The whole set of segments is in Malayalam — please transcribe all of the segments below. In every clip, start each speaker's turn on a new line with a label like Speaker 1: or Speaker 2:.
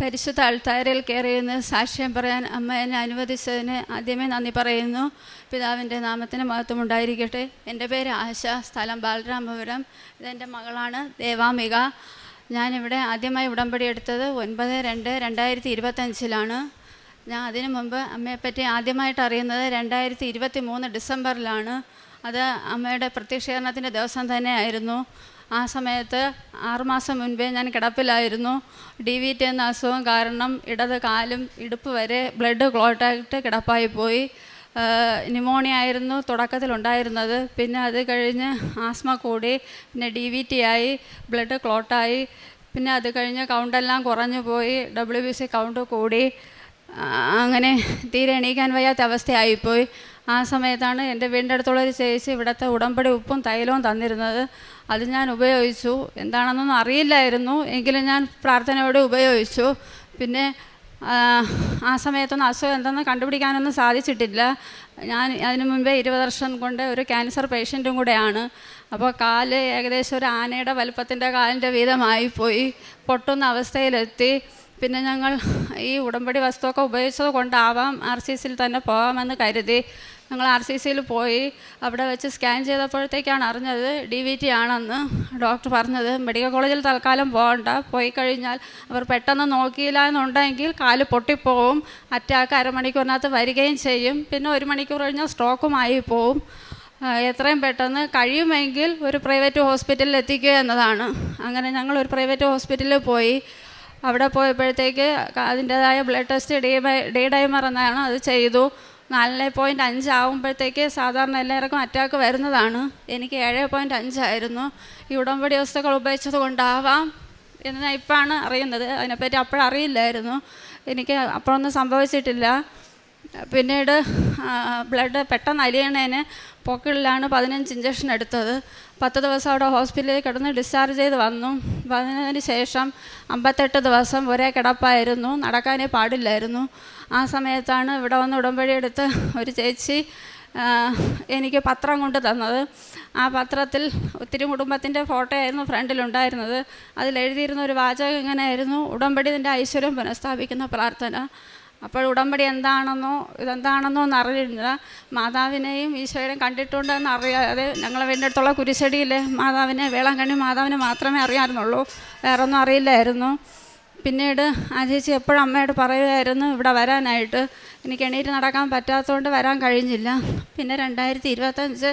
Speaker 1: പരിശുദ്ധ അൾത്താരയിൽ കയറിയെന്ന് സാക്ഷ്യം പറയാൻ അമ്മ എന്നെ അനുവദിച്ചതിന് ആദ്യമേ നന്ദി പറയുന്നു. പിതാവിൻ്റെ നാമത്തിന് മഹത്വം ഉണ്ടായിരിക്കട്ടെ. എൻ്റെ പേര് ആശ, സ്ഥലം ബാലരാമപുരം. ഇതെൻ്റെ മകളാണ് ദേവാമിക. ഞാനിവിടെ ആദ്യമായി ഉടമ്പടി എടുത്തത് 9/2/2025 ഞാൻ അതിനു മുമ്പ് അമ്മയെപ്പറ്റി ആദ്യമായിട്ട് അറിയുന്നത് 2023 ഡിസംബറിലാണ്. അത് അമ്മയുടെ പ്രത്യക്ഷീകരണത്തിൻ്റെ ദിവസം തന്നെ ആയിരുന്നു. ആ സമയത്ത് 6 മാസം മുൻപേ ഞാൻ കിടപ്പിലായിരുന്നു. DVT എന്ന അസുഖം കാരണം ഇടത് കാലും ഇടുപ്പ് വരെ ബ്ലഡ് ക്ലോട്ടായിട്ട് കിടപ്പായി പോയി. ന്യൂമോണിയ ആയിരുന്നു തുടക്കത്തിലുണ്ടായിരുന്നത്. പിന്നെ അത് കഴിഞ്ഞ് ആസ്മ കൂടി, പിന്നെ DVT ആയി, ബ്ലഡ് ക്ലോട്ടായി. പിന്നെ അത് കഴിഞ്ഞ് കൗണ്ടെല്ലാം കുറഞ്ഞു പോയി, WBC കൗണ്ട് കൂടി. അങ്ങനെ തീരെ എണീക്കാൻ വയ്യാത്ത അവസ്ഥയായിപ്പോയി. ആ സമയത്താണ് എൻ്റെ വീടിൻ്റെ അടുത്തുള്ളൊരു ചേച്ചി ഇവിടുത്തെ ഉടമ്പടി ഉപ്പും തൈലവും തന്നിരുന്നത്. അത് ഞാൻ ഉപയോഗിച്ചു. എന്താണെന്നൊന്നും അറിയില്ലായിരുന്നു, എങ്കിലും ഞാൻ പ്രാർത്ഥനയോടെ ഉപയോഗിച്ചു. പിന്നെ ആ സമയത്തൊന്നും അസുഖം എന്തെന്ന് കണ്ടുപിടിക്കാനൊന്നും സാധിച്ചിട്ടില്ല. ഞാൻ അതിനു മുമ്പേ 20 വർഷം കൊണ്ട് ഒരു ക്യാൻസർ പേഷ്യൻറ്റും കൂടെയാണ്. അപ്പോൾ കാല് ഏകദേശം ഒരു ആനയുടെ വലുപ്പത്തിൻ്റെ കാലിൻ്റെ വീതമായിപ്പോയി, പൊട്ടുന്ന അവസ്ഥയിലെത്തി. പിന്നെ ഞങ്ങൾ ഈ ഉടമ്പടി വസ്തുവൊക്കെ ഉപയോഗിച്ചത് കൊണ്ടാവാം RCCയിൽ തന്നെ പോകാമെന്ന് കരുതി ഞങ്ങൾ RCCയിൽ പോയി. അവിടെ വെച്ച് സ്കാൻ ചെയ്തപ്പോഴത്തേക്കാണ് അറിഞ്ഞത് DVT ആണെന്ന് ഡോക്ടർ പറഞ്ഞത്. മെഡിക്കൽ കോളേജിൽ തൽക്കാലം പോകണ്ട, പോയി കഴിഞ്ഞാൽ അവർ പെട്ടെന്ന് നോക്കിയില്ല എന്നുണ്ടെങ്കിൽ കാല് പൊട്ടിപ്പോവും, അറ്റാക്ക് അരമണിക്കൂറിനകത്ത് വരികയും ചെയ്യും. പിന്നെ 1 മണിക്കൂർ കഴിഞ്ഞാൽ സ്ട്രോക്കുമായി പോവും. എത്രയും പെട്ടെന്ന് കഴിയുമെങ്കിൽ ഒരു പ്രൈവറ്റ് ഹോസ്പിറ്റലിൽ എത്തിക്കുക എന്നതാണ്. അങ്ങനെ ഞങ്ങൾ ഒരു പ്രൈവറ്റ് ഹോസ്പിറ്റലിൽ പോയി. അവിടെ പോയപ്പോഴത്തേക്ക് അതിൻ്റേതായ ബ്ലഡ് ടെസ്റ്റ് ഡി ഡൈമർ എന്നാണ് അത് ചെയ്തു. 4.5 ആകുമ്പോഴത്തേക്ക് സാധാരണ എല്ലാവർക്കും അറ്റാക്ക് വരുന്നതാണ്. എനിക്ക് 7.5 ആയിരുന്നു. ഈ ഉടമ്പടി വസ്തുക്കൾ ഉപയോഗിച്ചത് കൊണ്ടാവാം എന്ന് ഞാൻ ഇപ്പോഴാണ് അറിയുന്നത്. അതിനെപ്പറ്റി അപ്പോഴറിയില്ലായിരുന്നു. എനിക്ക് അപ്പോഴൊന്നും സംഭവിച്ചിട്ടില്ല. പിന്നീട് ബ്ലഡ് പെട്ടെന്ന് അലിയണേന് പൊക്കിളിലാണ് 15 ഇഞ്ചക്ഷൻ എടുത്തത്. 10 ദിവസം അവിടെ ഹോസ്പിറ്റലിൽ കിടന്ന് ഡിസ്ചാർജ് ചെയ്ത് വന്നു. വന്നതിന് ശേഷം 58 ദിവസം ഒരേ കിടപ്പായിരുന്നു, നടക്കാനേ പാടില്ലായിരുന്നു. ആ സമയത്താണ് ഇവിടെ വന്ന് ഉടമ്പടി എടുത്ത് ഒരു ചേച്ചി എനിക്ക് പത്രം കൊണ്ട് തന്നത്. ആ പത്രത്തിൽ ഒത്തിരി കുടുംബത്തിൻ്റെ ഫോട്ടോ ആയിരുന്നു ഫ്രണ്ടിലുണ്ടായിരുന്നത്. അതിലെഴുതിയിരുന്ന ഒരു വാചകം ഇങ്ങനെയായിരുന്നു: ഉടമ്പടി നിൻ്റെ ഐശ്വര്യം പുനഃസ്ഥാപിക്കുന്ന പ്രാർത്ഥന. അപ്പോൾ ഉടമ്പടി ഇതെന്താണെന്നോ എന്നറിയില്ല. മാതാവിനെയും ഈശോയെയും കണ്ടിട്ടുണ്ടെന്ന് അറിയാതെ ഞങ്ങളെ വീടിൻ്റെ അടുത്തുള്ള കുരിശടിയിലെ മാതാവിനെ, വേളാങ്കണ്ണി മാതാവിനെ മാത്രമേ അറിയാമായിരുന്നുള്ളൂ, വേറൊന്നും അറിയില്ലായിരുന്നു. പിന്നീട് ആ ചേച്ചി എപ്പോഴും അമ്മയോട് പറയുമായിരുന്നു ഇവിടെ വരാനായിട്ട്. എനിക്ക് എണീറ്റ് നടക്കാൻ പറ്റാത്തതുകൊണ്ട് വരാൻ കഴിഞ്ഞില്ല. പിന്നെ 2025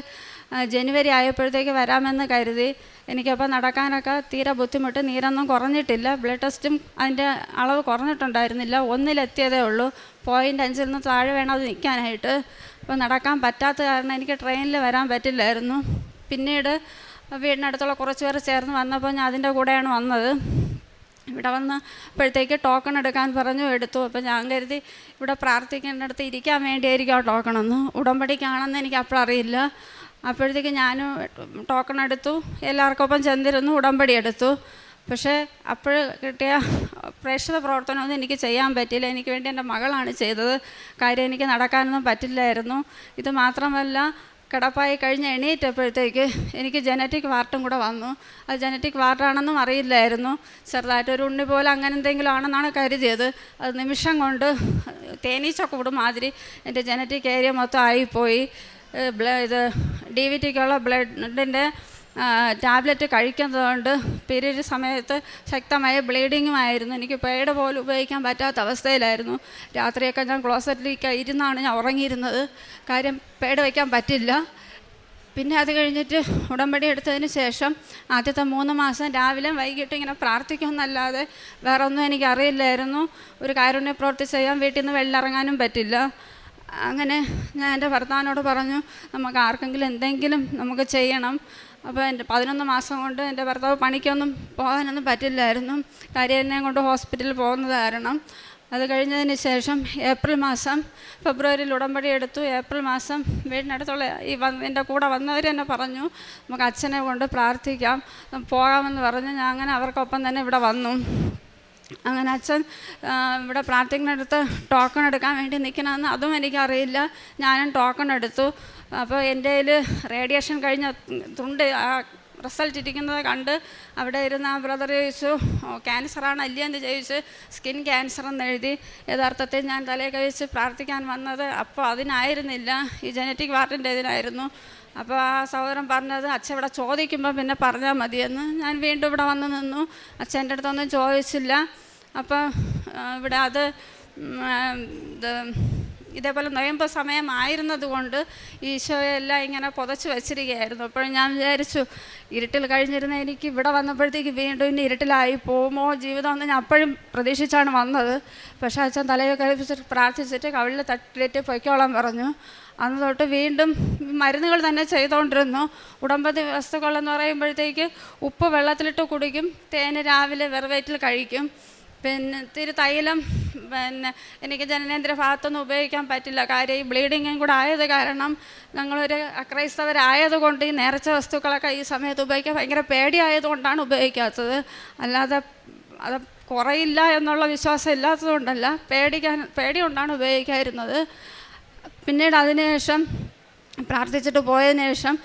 Speaker 1: ജനുവരി ആയപ്പോഴത്തേക്ക് വരാമെന്ന് കരുതി. എനിക്കപ്പോൾ നടക്കാനൊക്കെ തീരെ ബുദ്ധിമുട്ട്, നീരൊന്നും കുറഞ്ഞിട്ടില്ല. ബ്ലഡ് ടെസ്റ്റും അതിൻ്റെ അളവ് കുറഞ്ഞിട്ടുണ്ടായിരുന്നില്ല, 1-ലെത്തിയതേ ഉള്ളൂ. 0.5 താഴെ വേണം അത് നിൽക്കാനായിട്ട്. അപ്പോൾ നടക്കാൻ പറ്റാത്ത കാരണം എനിക്ക് ട്രെയിനിൽ വരാൻ പറ്റില്ലായിരുന്നു. പിന്നീട് വീടിനടുത്തുള്ള കുറച്ച് പേർ ചേർന്ന് വന്നപ്പോൾ ഞാൻ അതിൻ്റെ കൂടെയാണ് വന്നത്. ഇവിടെ വന്നപ്പോഴത്തേക്ക് ടോക്കൺ എടുക്കാൻ പറഞ്ഞു, എടുത്തു. അപ്പോൾ ഞാൻ കരുതി ഇവിടെ പ്രാർത്ഥിക്കേണ്ടടുത്ത് ഇരിക്കാൻ വേണ്ടിയായിരിക്കും ആ ടോക്കണെന്ന്. ഉടമ്പടിക്കാണെന്ന് എനിക്ക് അപ്പോഴറിയില്ല. അപ്പോഴത്തേക്ക് ഞാനും ടോക്കൺ എടുത്തു, എല്ലാവർക്കൊപ്പം ചെന്നിരുന്നു, ഉടമ്പടി എടുത്തു. പക്ഷേ അപ്പോൾ കിട്ടിയ പ്രേക്ഷിത പ്രവർത്തനമൊന്നും എനിക്ക് ചെയ്യാൻ പറ്റില്ല. എനിക്ക് വേണ്ടി എൻ്റെ മകളാണ് ചെയ്തത്. കാര്യം എനിക്ക് നടക്കാനൊന്നും പറ്റില്ലായിരുന്നു. ഇത് മാത്രമല്ല, കിടപ്പായി കഴിഞ്ഞ് എണീറ്റപ്പോഴത്തേക്ക് എനിക്ക് ജനറ്റിക് വാർട്ടും കൂടെ വന്നു. അത് ജനറ്റിക് വാർട്ടാണെന്നും അറിയില്ലായിരുന്നു. ചെറുതായിട്ടൊരു ഉണ്ണി പോലെ അങ്ങനെ എന്തെങ്കിലും ആണെന്നാണ് കരുതിയത്. അത് നിമിഷം കൊണ്ട് തേനീച്ചക്കൂട് മാതിരി എൻ്റെ ജനറ്റിക് ഏരിയ മൊത്തം ആയിപ്പോയി. ഇത് DVTക്കുള്ള ബ്ലഡിൻ്റെ ടാബ്ലറ്റ് കഴിക്കുന്നതുകൊണ്ട് പീരീഡ് സമയത്ത് ശക്തമായ ബ്ലീഡിങ്ങുമായിരുന്നു. എനിക്ക് പേട് പോലും ഉപയോഗിക്കാൻ പറ്റാത്ത അവസ്ഥയിലായിരുന്നു. രാത്രിയൊക്കെ ഞാൻ ക്ലോസറ്റിലേക്ക് ഇരുന്നാണ് ഞാൻ ഉറങ്ങിയിരുന്നത്. കാര്യം പേട് വയ്ക്കാൻ പറ്റില്ല. പിന്നെ അത് കഴിഞ്ഞിട്ട് ഉടമ്പടി എടുത്തതിന് ശേഷം ആദ്യത്തെ 3 മാസം രാവിലെ വൈകിട്ട് ഇങ്ങനെ പ്രാർത്ഥിക്കുമെന്നല്ലാതെ വേറെ ഒന്നും എനിക്കറിയില്ലായിരുന്നു. ഒരു കാരുണ്യ പ്രവൃത്തി ചെയ്യാൻ വീട്ടിൽ നിന്ന് വെളിയിലിറങ്ങാനും പറ്റില്ല. അങ്ങനെ ഞാൻ എൻ്റെ ഭർത്താവിനോട് പറഞ്ഞു, നമുക്ക് ആർക്കെങ്കിലും എന്തെങ്കിലും നമുക്ക് ചെയ്യണം. അപ്പോൾ എൻ്റെ 11 മാസം കൊണ്ട് എൻ്റെ ഭർത്താവ് പണിക്കൊന്നും പോകാനൊന്നും പറ്റില്ലായിരുന്നു. കാര്യം എന്നെ കൊണ്ട് ഹോസ്പിറ്റലിൽ പോകുന്നത് കാരണം. അത് കഴിഞ്ഞതിന് ശേഷം ഫെബ്രുവരിയിൽ ഉടമ്പടി എടുത്തു. ഏപ്രിൽ മാസം വീടിനടുത്തുള്ള എൻ്റെ കൂടെ വന്നവർ എന്നെ പറഞ്ഞു, നമുക്ക് അച്ഛനെ കൊണ്ട് പ്രാർത്ഥിക്കാം, പോകാമെന്ന് പറഞ്ഞു. ഞാൻ അങ്ങനെ അവർക്കൊപ്പം തന്നെ ഇവിടെ വന്നു. അങ്ങനെ അച്ഛൻ ഇവിടെ പ്രാർത്ഥിക്കുന്നിടത്ത് ടോക്കൺ എടുക്കാൻ വേണ്ടി നിൽക്കണമെന്ന് അതും എനിക്കറിയില്ല. ഞാനും ടോക്കൺ എടുത്തു. അപ്പോൾ എൻ്റെ കയ്യിൽ റേഡിയേഷൻ കഴിഞ്ഞ തുണ്ട്, ആ റിസൾട്ട് ഇരിക്കുന്നത് കണ്ട് അവിടെ ഇരുന്ന ആ ബ്രദർ ചോദിച്ചു, ക്യാൻസറാണ് അല്ലേ എന്ന് ചോദിച്ച്, സ്കിൻ ക്യാൻസർ എന്ന് എഴുതി. യഥാർത്ഥത്തിൽ ഞാൻ തലയിൽ കഴിച്ച് പ്രാർത്ഥിക്കാൻ വന്നത് അപ്പോൾ അതിനായിരുന്നില്ല, ഈ ജനറ്റിക് വാർഡിൻ്റെ ഇതിനായിരുന്നു. അപ്പോൾ ആ സഹോദരൻ പറഞ്ഞത്, അച്ഛൻ ഇവിടെ ചോദിക്കുമ്പോൾ പിന്നെ പറഞ്ഞാൽ മതിയെന്ന്. ഞാൻ വീണ്ടും ഇവിടെ വന്ന് നിന്നു. അച്ഛൻ്റെ അടുത്തൊന്നും ചോദിച്ചില്ല. അപ്പം ഇവിടെ അത് ഇതേപോലെ നൊയമ്പ് സമയമായിരുന്നത് കൊണ്ട് ഈശോയെല്ലാം ഇങ്ങനെ പുതച്ച് വെച്ചിരിക്കുകയായിരുന്നു. അപ്പോഴും ഞാൻ വിചാരിച്ചു, ഇരുട്ടിൽ കഴിഞ്ഞിരുന്ന എനിക്ക് ഇവിടെ വന്നപ്പോഴത്തേക്ക് വീണ്ടും ഇനി ഇരുട്ടിലായി പോകുമോ ജീവിതം എന്ന് ഞാൻ അപ്പോഴും പ്രതീക്ഷിച്ചാണ് വന്നത്. പക്ഷേ അച്ഛൻ തലയിൽ കഴിപ്പിച്ചിട്ട് പ്രാർത്ഥിച്ചിട്ട് കവിളിൽ തട്ടിയിട്ട് പൊയ്ക്കോളാൻ പറഞ്ഞു. അന്ന് തൊട്ട് വീണ്ടും മരുന്നുകൾ തന്നെ ചെയ്തുകൊണ്ടിരുന്നു. ഉടമ്പടി വസ്തുക്കളെന്ന് പറയുമ്പോഴത്തേക്ക് ഉപ്പ് വെള്ളത്തിലിട്ട് കുടിക്കും, തേന് രാവിലെ വെറുവയറ്റിൽ കഴിക്കും. പിന്നെ ഇത്തിരി തൈലം എനിക്ക് ജനനേന്ദ്ര ഭാഗത്തൊന്നും ഉപയോഗിക്കാൻ പറ്റില്ല. കാര്യം ഈ ബ്ലീഡിങ്ങും കൂടെ ആയത് കാരണം ഞങ്ങളൊരു അക്രൈസ്തവരായതുകൊണ്ട് ഈ നേർച്ച വസ്തുക്കളൊക്കെ ഈ സമയത്ത് ഉപയോഗിക്കാൻ ഭയങ്കര പേടിയായതുകൊണ്ടാണ് ഉപയോഗിക്കാത്തത്. അല്ലാതെ അത് കുറയില്ല എന്നുള്ള വിശ്വാസം ഇല്ലാത്തതുകൊണ്ടല്ല, പേടി കൊണ്ടാണ് ഉപയോഗിക്കാതിരുന്നത്. പിന്നീട് അതിനുശേഷം പ്രാർത്ഥിച്ചിട്ട് പോയതിനു ശേഷം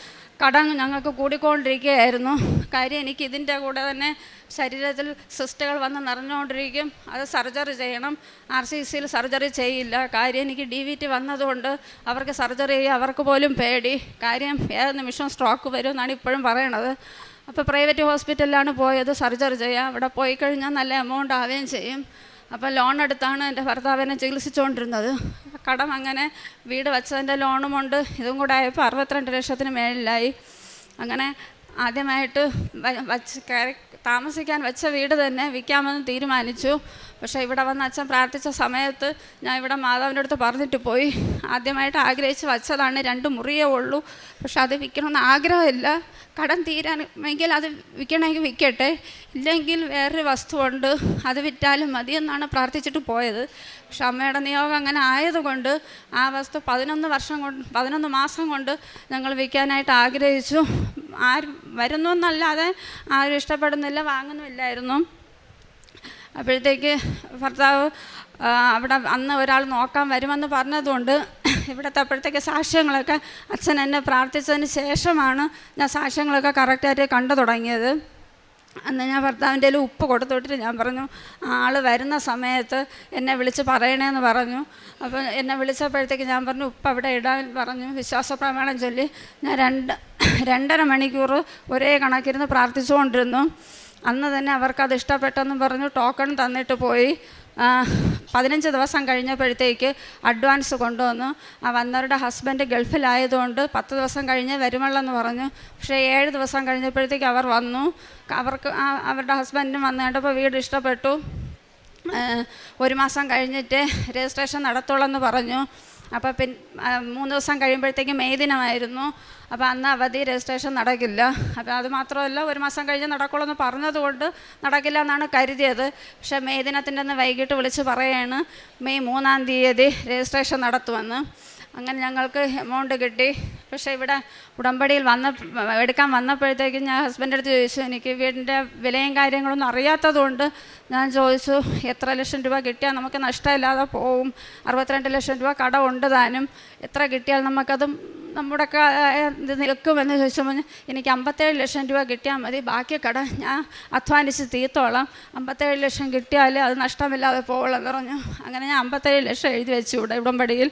Speaker 1: കടം ഞങ്ങൾക്ക് കൂടിക്കൊണ്ടിരിക്കുകയായിരുന്നു. കാര്യം എനിക്ക് ഇതിൻ്റെ കൂടെ തന്നെ ശരീരത്തിൽ സിസ്റ്റുകൾ വന്ന് നിറഞ്ഞുകൊണ്ടിരിക്കും. അത് സർജറി ചെയ്യണം. RCCയിൽ സർജറി ചെയ്യില്ല. കാര്യം എനിക്ക് DVT വന്നതുകൊണ്ട് അവർക്ക് സർജറി ചെയ്യുക അവർക്ക് പോലും പേടി. കാര്യം ഏത് നിമിഷം സ്ട്രോക്ക് വരും എന്നാണ് ഇപ്പോഴും പറയണത്. അപ്പോൾ പ്രൈവറ്റ് ഹോസ്പിറ്റലിലാണ് പോയത് സർജറി ചെയ്യാം. അവിടെ പോയി കഴിഞ്ഞാൽ നല്ല എമൗണ്ട് ആവുകയും ചെയ്യും. അപ്പോൾ ലോൺ എടുത്താണ് എൻ്റെ ഭർത്താവിനെ ചികിത്സിച്ചുകൊണ്ടിരുന്നത്. കടം അങ്ങനെ വീട് വെച്ചതിൻ്റെ ലോണുമുണ്ട്, ഇതും കൂടെ ആയപ്പോൾ 62 ലക്ഷത്തിന് മേളിലായി. അങ്ങനെ ആദ്യമായിട്ട് താമസിക്കാൻ വെച്ച വീട് തന്നെ വിൽക്കാമെന്ന് തീരുമാനിച്ചു. പക്ഷേ ഇവിടെ വന്ന് അച്ഛൻ പ്രാർത്ഥിച്ച സമയത്ത് ഞാൻ ഇവിടെ മാതാവിൻ്റെ അടുത്ത് പറഞ്ഞിട്ട് പോയി, ആദ്യമായിട്ട് ആഗ്രഹിച്ച് വച്ചതാണ്, 2 മുറിയേ ഉള്ളൂ, പക്ഷെ അത് വിൽക്കണമെന്ന് ആഗ്രഹമില്ല. കടം തീരാനെങ്കിൽ അത് വിൽക്കണമെങ്കിൽ വിൽക്കട്ടെ, ഇല്ലെങ്കിൽ വേറൊരു വസ്തുവുണ്ട് അത് വിറ്റാലും മതിയെന്നാണ് പ്രാർത്ഥിച്ചിട്ട് പോയത്. പക്ഷെ അമ്മയുടെ നിയോഗം അങ്ങനെ ആയതുകൊണ്ട് ആ വസ്തു 11 മാസം കൊണ്ട് ഞങ്ങൾ വിൽക്കാനായിട്ട് ആഗ്രഹിച്ചു. ആരും വരുന്നു എന്നല്ലാതെ ആരും ഇഷ്ടപ്പെടുന്നില്ല, വാങ്ങുന്നുമില്ലായിരുന്നു. അപ്പോഴത്തേക്ക് ഭർത്താവ് അവിടെ അന്ന് ഒരാൾ നോക്കാൻ വരുമെന്ന് പറഞ്ഞതുകൊണ്ട് ഇവിടുത്തെ അപ്പോഴത്തേക്ക് സാക്ഷ്യങ്ങളൊക്കെ അച്ഛൻ എന്നെ പ്രാർത്ഥിച്ചതിന് ശേഷമാണ് ഞാൻ സാക്ഷ്യങ്ങളൊക്കെ കറക്റ്റായിട്ട് കണ്ടു തുടങ്ങിയത്. അന്ന് ഞാൻ ഭർത്താവിൻ്റെ കയ്യിൽ ഉപ്പ് കൊടുത്തുവിട്ടിട്ട് ഞാൻ പറഞ്ഞു, ആൾ വരുന്ന സമയത്ത് എന്നെ വിളിച്ച് പറയണേന്ന് പറഞ്ഞു. അപ്പോൾ എന്നെ വിളിച്ചപ്പോഴത്തേക്ക് ഞാൻ പറഞ്ഞു ഉപ്പ് അവിടെ ഇടാൻ പറഞ്ഞു. വിശ്വാസ പ്രമാണം ചൊല്ലി ഞാൻ 2.5 മണിക്കൂർ ഒരേ കണക്കിരുന്ന് പ്രാർത്ഥിച്ചുകൊണ്ടിരുന്നു. അന്ന് തന്നെ അവർക്കത് ഇഷ്ടപ്പെട്ടെന്നും പറഞ്ഞു ടോക്കൺ തന്നിട്ട് പോയി. 15 ദിവസം കഴിഞ്ഞപ്പോഴത്തേക്ക് അഡ്വാൻസ് കൊണ്ടുവന്നു. ആ വന്നവരുടെ ഹസ്ബൻഡ് ഗൾഫിലായതുകൊണ്ട് 10 ദിവസം കഴിഞ്ഞ് വരുമുള്ളെന്ന് പറഞ്ഞു. പക്ഷേ 7 ദിവസം കഴിഞ്ഞപ്പോഴത്തേക്ക് അവർ വന്നു. അവരുടെ ഹസ്ബൻഡും വന്നു കണ്ടപ്പോൾ വീട് ഇഷ്ടപ്പെട്ടു. 1 മാസം കഴിഞ്ഞിട്ട് രജിസ്ട്രേഷൻ നടത്തുള്ളെന്ന് പറഞ്ഞു. അപ്പോൾ 3 ദിവസം കഴിയുമ്പോഴത്തേക്ക് മെയ് ദിനമായിരുന്നു. അപ്പോൾ അന്ന് അവധി, രജിസ്ട്രേഷൻ നടക്കില്ല. അപ്പോൾ അത് മാത്രമല്ല 1 മാസം കഴിഞ്ഞ് നടക്കുള്ളൂ എന്ന് പറഞ്ഞതുകൊണ്ട് നടക്കില്ല എന്നാണ് കരുതിയത്. പക്ഷേ മെയ് ദിനത്തിൻ്റെ അന്ന് വൈകിട്ട് വിളിച്ച് പറയുകയാണ് മെയ് 3-ാം തീയതി രജിസ്ട്രേഷൻ നടത്തുമെന്ന്. അങ്ങനെ ഞങ്ങൾക്ക് എമൗണ്ട് കിട്ടി. പക്ഷേ ഇവിടെ ഉടമ്പടിയിൽ എടുക്കാൻ വന്നപ്പോഴത്തേക്കും ഞാൻ ഹസ്ബൻഡ് അടുത്ത് ചോദിച്ചു, എനിക്ക് വീടിൻ്റെ വിലയും കാര്യങ്ങളൊന്നും അറിയാത്തതുകൊണ്ട് ഞാൻ ചോദിച്ചു എത്ര ലക്ഷം രൂപ കിട്ടിയാൽ നമുക്ക് നഷ്ടമില്ലാതെ പോവും. 62 ലക്ഷം രൂപ കടമുണ്ട് താനും, എത്ര കിട്ടിയാൽ നമുക്കത് നമ്മുടെ ഇത് നിൽക്കുമെന്ന് ചോദിച്ചപ്പോൾ എനിക്ക് 57 ലക്ഷം രൂപ കിട്ടിയാൽ മതി, ബാക്കി കട ഞാൻ അധ്വാനിച്ച് തീർത്തോളാം, 57 ലക്ഷം കിട്ടിയാൽ അത് നഷ്ടമില്ലാതെ പോവുള്ളെന്ന് പറഞ്ഞു. അങ്ങനെ ഞാൻ 57 ലക്ഷം എഴുതി വെച്ചു ഇവിടെ ഉടമ്പടിയിൽ.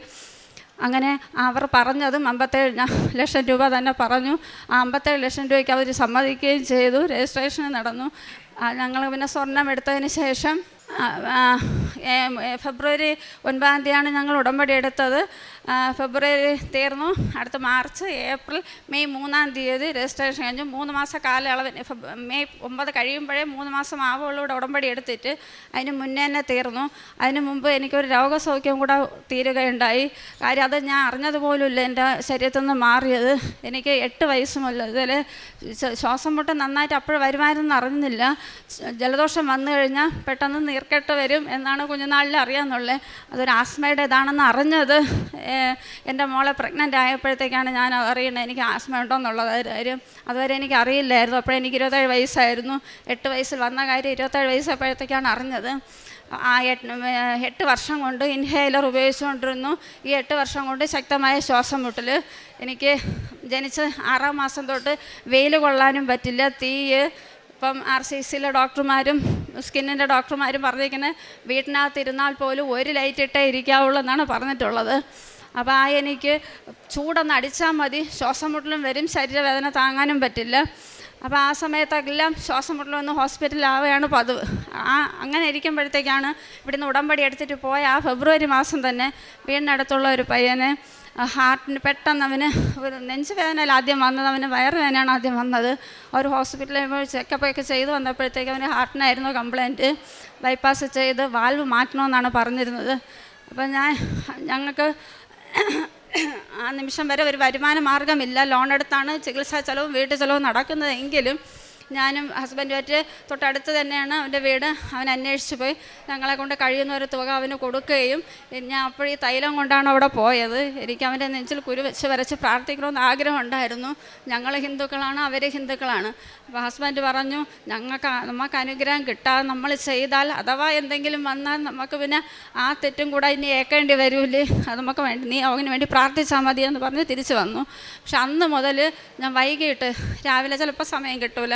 Speaker 1: അങ്ങനെ അവർ പറഞ്ഞതും 57 ലക്ഷം രൂപ തന്നെ പറഞ്ഞു. ആ 57 ലക്ഷം രൂപയ്ക്ക് അവർ സമ്മതിക്കുകയും ചെയ്തു. രജിസ്ട്രേഷൻ നടന്നു. ഞങ്ങൾ പിന്നെ സ്വർണം എടുത്തതിന് ശേഷം ഫെബ്രുവരി 9-ാം തീയതിയാണ് ഞങ്ങൾ ഉടമ്പടി എടുത്തത്. ഫെബ്രുവരി തീർന്നു. അടുത്ത മാർച്ച്, ഏപ്രിൽ, മെയ് 3-ാം തീയതി രജിസ്ട്രേഷൻ കഴിഞ്ഞു. 3 മാസ കാലയളവിന് മെയ് 9 കഴിയുമ്പോഴേ 3 മാസം ആവുള്ളൂ ഇവിടെ ഉടമ്പടി എടുത്തിട്ട്. അതിന് മുന്നേ തന്നെ തീർന്നു. അതിന് മുമ്പ് എനിക്കൊരു രോഗസൗഖ്യം കൂടെ തീരുകയുണ്ടായി. കാര്യം അത് ഞാൻ അറിഞ്ഞതുപോലുമില്ല എൻ്റെ ശരീരത്തിൽ നിന്ന് മാറിയത്. എനിക്ക് 8 വയസ്സുമല്ല. ഇതിൽ ശ്വാസം മുട്ട് നന്നായിട്ട് അപ്പോഴും വരുമായിരുന്നെന്ന് അറിഞ്ഞില്ല. ജലദോഷം വന്നു കഴിഞ്ഞാൽ പെട്ടെന്ന് നീർക്കെട്ട് വരും എന്നാണ് കുഞ്ഞുനാളിൽ അറിയാമെന്നുള്ളത്. അതൊരു ആസ്മയുടെ ഇതാണെന്ന് അറിഞ്ഞത് എൻ്റെ മോളെ പ്രഗ്നൻ്റ് ആയപ്പോഴത്തേക്കാണ് ഞാൻ അറിയുന്നത് എനിക്ക് ആസ്മ ഉണ്ടോയെന്നുള്ള കാര്യം. അതുവരെ എനിക്ക് അറിയില്ലായിരുന്നു. അപ്പോഴെനിക്ക് 27 വയസ്സായിരുന്നു. 8 വയസ്സിൽ വന്ന കാര്യം 27 വയസ്സായപ്പോഴത്തേക്കാണ് അറിഞ്ഞത്. ആ 8 വർഷം കൊണ്ട് ഇൻഹേലർ ഉപയോഗിച്ചുകൊണ്ടിരുന്നു. ഈ 8 വർഷം കൊണ്ട് ശക്തമായ ശ്വാസം മുട്ടൽ. എനിക്ക് ജനിച്ച് 6-ാം മാസം തൊട്ട് വെയിൽ കൊള്ളാനും പറ്റില്ല, തീയ്. ഇപ്പം RCCയിലെ ഡോക്ടർമാരും സ്കിന്നിൻ്റെ ഡോക്ടർമാരും പറഞ്ഞിരിക്കുന്നത് വീട്ടിനകത്തിരുന്നാൽ പോലും ഒരു ലൈറ്റ് ഇട്ടേ ഇരിക്കാവുള്ളൂ എന്നാണ് പറഞ്ഞിട്ടുള്ളത്. അപ്പോൾ എനിക്ക് ചൂടൊന്ന് അടിച്ചാൽ മതി, ശ്വാസം മുട്ടലും വരും, ശരീരവേദന താങ്ങാനും പറ്റില്ല. അപ്പോൾ ആ സമയത്തെല്ലാം ശ്വാസം മുട്ടൽ വന്ന് ഹോസ്പിറ്റലിലാവുകയാണ് പതിവ്. അങ്ങനെ ഇരിക്കുമ്പോഴത്തേക്കാണ് ഇവിടുന്ന് ഉടമ്പടി എടുത്തിട്ട് പോയ ആ ഫെബ്രുവരി മാസം തന്നെ വീടിനടുത്തുള്ള ഒരു പയ്യന് ഹാർട്ടിന് പെട്ടെന്ന് അവന് ഒരു നെഞ്ചുവേദനയിൽ ആദ്യം വന്നത്, അവന് വയറുവേദനയാണ് ആദ്യം വന്നത്. ഒരു ഹോസ്പിറ്റലിൽ പോയി ചെക്കപ്പൊക്കെ ചെയ്ത് വന്നപ്പോഴത്തേക്ക് അവന് ഹാർട്ടിനായിരുന്നു കംപ്ലയിൻറ്റ്. ബൈപ്പാസ് ചെയ്ത് വാൽവ് മാറ്റണമെന്നാണ് പറഞ്ഞിരുന്നത്. അപ്പോൾ ഞങ്ങൾക്ക് ആ നിമിഷം വരെ ഒരു വരുമാന മാർഗ്ഗമില്ല. ലോൺ എടുത്താണ് ചികിത്സാ ചെലവും വീട്ടു ചെലവും നടക്കുന്നതെങ്കിലും ഞാനും ഹസ്ബൻഡുമായിട്ട് തൊട്ടടുത്ത് തന്നെയാണ് അവൻ്റെ വീട്. അവൻ അന്വേഷിച്ച് പോയി ഞങ്ങളെ കൊണ്ട് കഴിയുന്ന ഒരു തുക അവന് കൊടുക്കുകയും ഞാൻ അപ്പോഴീ തൈലം കൊണ്ടാണ് അവിടെ പോയത്. എനിക്ക് അവൻ്റെ നെഞ്ചിൽ കുരു വെച്ച് വരച്ച് പ്രാർത്ഥിക്കണമെന്ന് ആഗ്രഹമുണ്ടായിരുന്നു. ഞങ്ങൾ ഹിന്ദുക്കളാണ്, അവർ ഹിന്ദുക്കളാണ്. അപ്പോൾ ഹസ്ബൻഡ് പറഞ്ഞു, നമുക്ക് അനുഗ്രഹം കിട്ടാതെ നമ്മൾ ചെയ്താൽ അഥവാ എന്തെങ്കിലും വന്നാൽ നമുക്ക് പിന്നെ ആ തെറ്റും കൂടെ ഇനി ഏൽക്കേണ്ടി വരൂലേ, അത് നമുക്ക് വേണ്ടി, നീ അവന് വേണ്ടി പ്രാർത്ഥിച്ചാൽ മതി എന്ന് പറഞ്ഞ് തിരിച്ചു വന്നു. പക്ഷെ അന്ന് മുതൽ ഞാൻ വൈകിട്ട്, രാവിലെ ചിലപ്പോൾ സമയം കിട്ടൂല,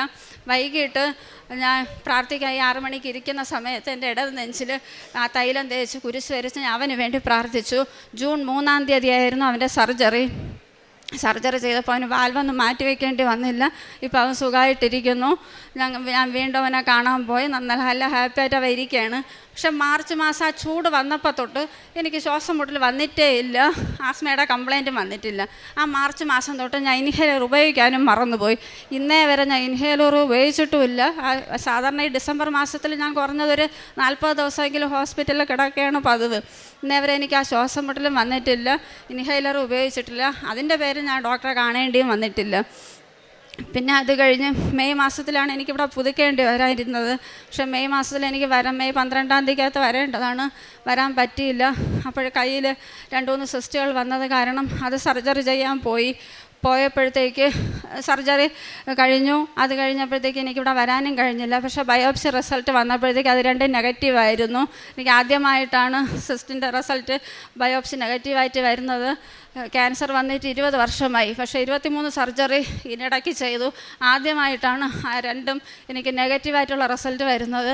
Speaker 1: വൈകിട്ട് ഞാൻ പ്രാർത്ഥിക്കാൻ 6 മണിക്ക് ഇരിക്കുന്ന സമയത്ത് എൻ്റെ ഇടത് നെഞ്ചിൽ ആ തൈലം തേച്ച് കുരിശ് വരച്ച് ഞാൻ അവന് വേണ്ടി പ്രാർത്ഥിച്ചു. ജൂൺ 3-ാം തീയതിയായിരുന്നു അവൻ്റെ സർജറി ചെയ്തപ്പോൾ അവന് വാൽവൊന്നും മാറ്റി വയ്ക്കേണ്ടി വന്നില്ല. ഇപ്പോൾ അവൻ സുഖമായിട്ടിരിക്കുന്നു. ഞാൻ വീണ്ടും അവനെ കാണാൻ പോയി. നല്ല ഹാപ്പിയായിട്ട് അവ ഇരിക്കുകയാണ്. പക്ഷെ മാർച്ച് മാസം ആ ചൂട് വന്നപ്പോൾ തൊട്ട് എനിക്ക് ശ്വാസം മുട്ടൽ വന്നിട്ടേ ഇല്ല, ആസ്മയുടെ കംപ്ലയിൻറ്റും വന്നിട്ടില്ല. ആ മാർച്ച് മാസം തൊട്ട് ഞാൻ ഇൻഹേലർ ഉപയോഗിക്കാനും മറന്നുപോയി. ഇന്നേ വരെ ഞാൻ ഇൻഹേലർ ഉപയോഗിച്ചിട്ടുമില്ല. സാധാരണ ഈ ഡിസംബർ മാസത്തിൽ ഞാൻ കുറഞ്ഞതൊരു 40 ദിവസമെങ്കിലും ഹോസ്പിറ്റലിൽ കിടക്കുകയാണ് പതിവ്. ഇന്നേ വരെ എനിക്ക് ആ ശ്വാസം മുട്ടലും വന്നിട്ടില്ല, ഇൻഹേലർ ഉപയോഗിച്ചിട്ടില്ല. അതിൻ്റെ പേര് ഞാൻ ഡോക്ടറെ കാണേണ്ടിയും വന്നിട്ടില്ല. പിന്നെ അത് കഴിഞ്ഞ് മെയ് മാസത്തിലാണ് എനിക്കിവിടെ പുതുക്കേണ്ടി വരാതിരുന്നത്. പക്ഷേ മെയ് മാസത്തിൽ എനിക്ക് മെയ് 12-ാം തീയതിക്കകത്ത് വരേണ്ടതാണ്, വരാൻ പറ്റിയില്ല. അപ്പോൾ കയ്യിൽ 2-3 സിസ്റ്റുകൾ വന്നത് കാരണം അത് സർജറി ചെയ്യാൻ പോയപ്പോഴത്തേക്ക് സർജറി കഴിഞ്ഞു. അത് കഴിഞ്ഞപ്പോഴത്തേക്ക് എനിക്കിവിടെ വരാനും കഴിഞ്ഞില്ല. പക്ഷേ ബയോപ്സി റിസൾട്ട് വന്നപ്പോഴത്തേക്ക് അത് രണ്ടും നെഗറ്റീവായിരുന്നു. എനിക്ക് ആദ്യമായിട്ടാണ് സിസ്റ്റിൻ്റെ റിസൾട്ട് ബയോപ്സി നെഗറ്റീവായിട്ട് വരുന്നത്. ക്യാൻസർ വന്നിട്ട് 20 വർഷമായി. പക്ഷേ 23 സർജറി ഇതിനിടയ്ക്ക് ചെയ്തു. ആദ്യമായിട്ടാണ് ആ രണ്ടും എനിക്ക് നെഗറ്റീവായിട്ടുള്ള റിസൾട്ട് വരുന്നത്.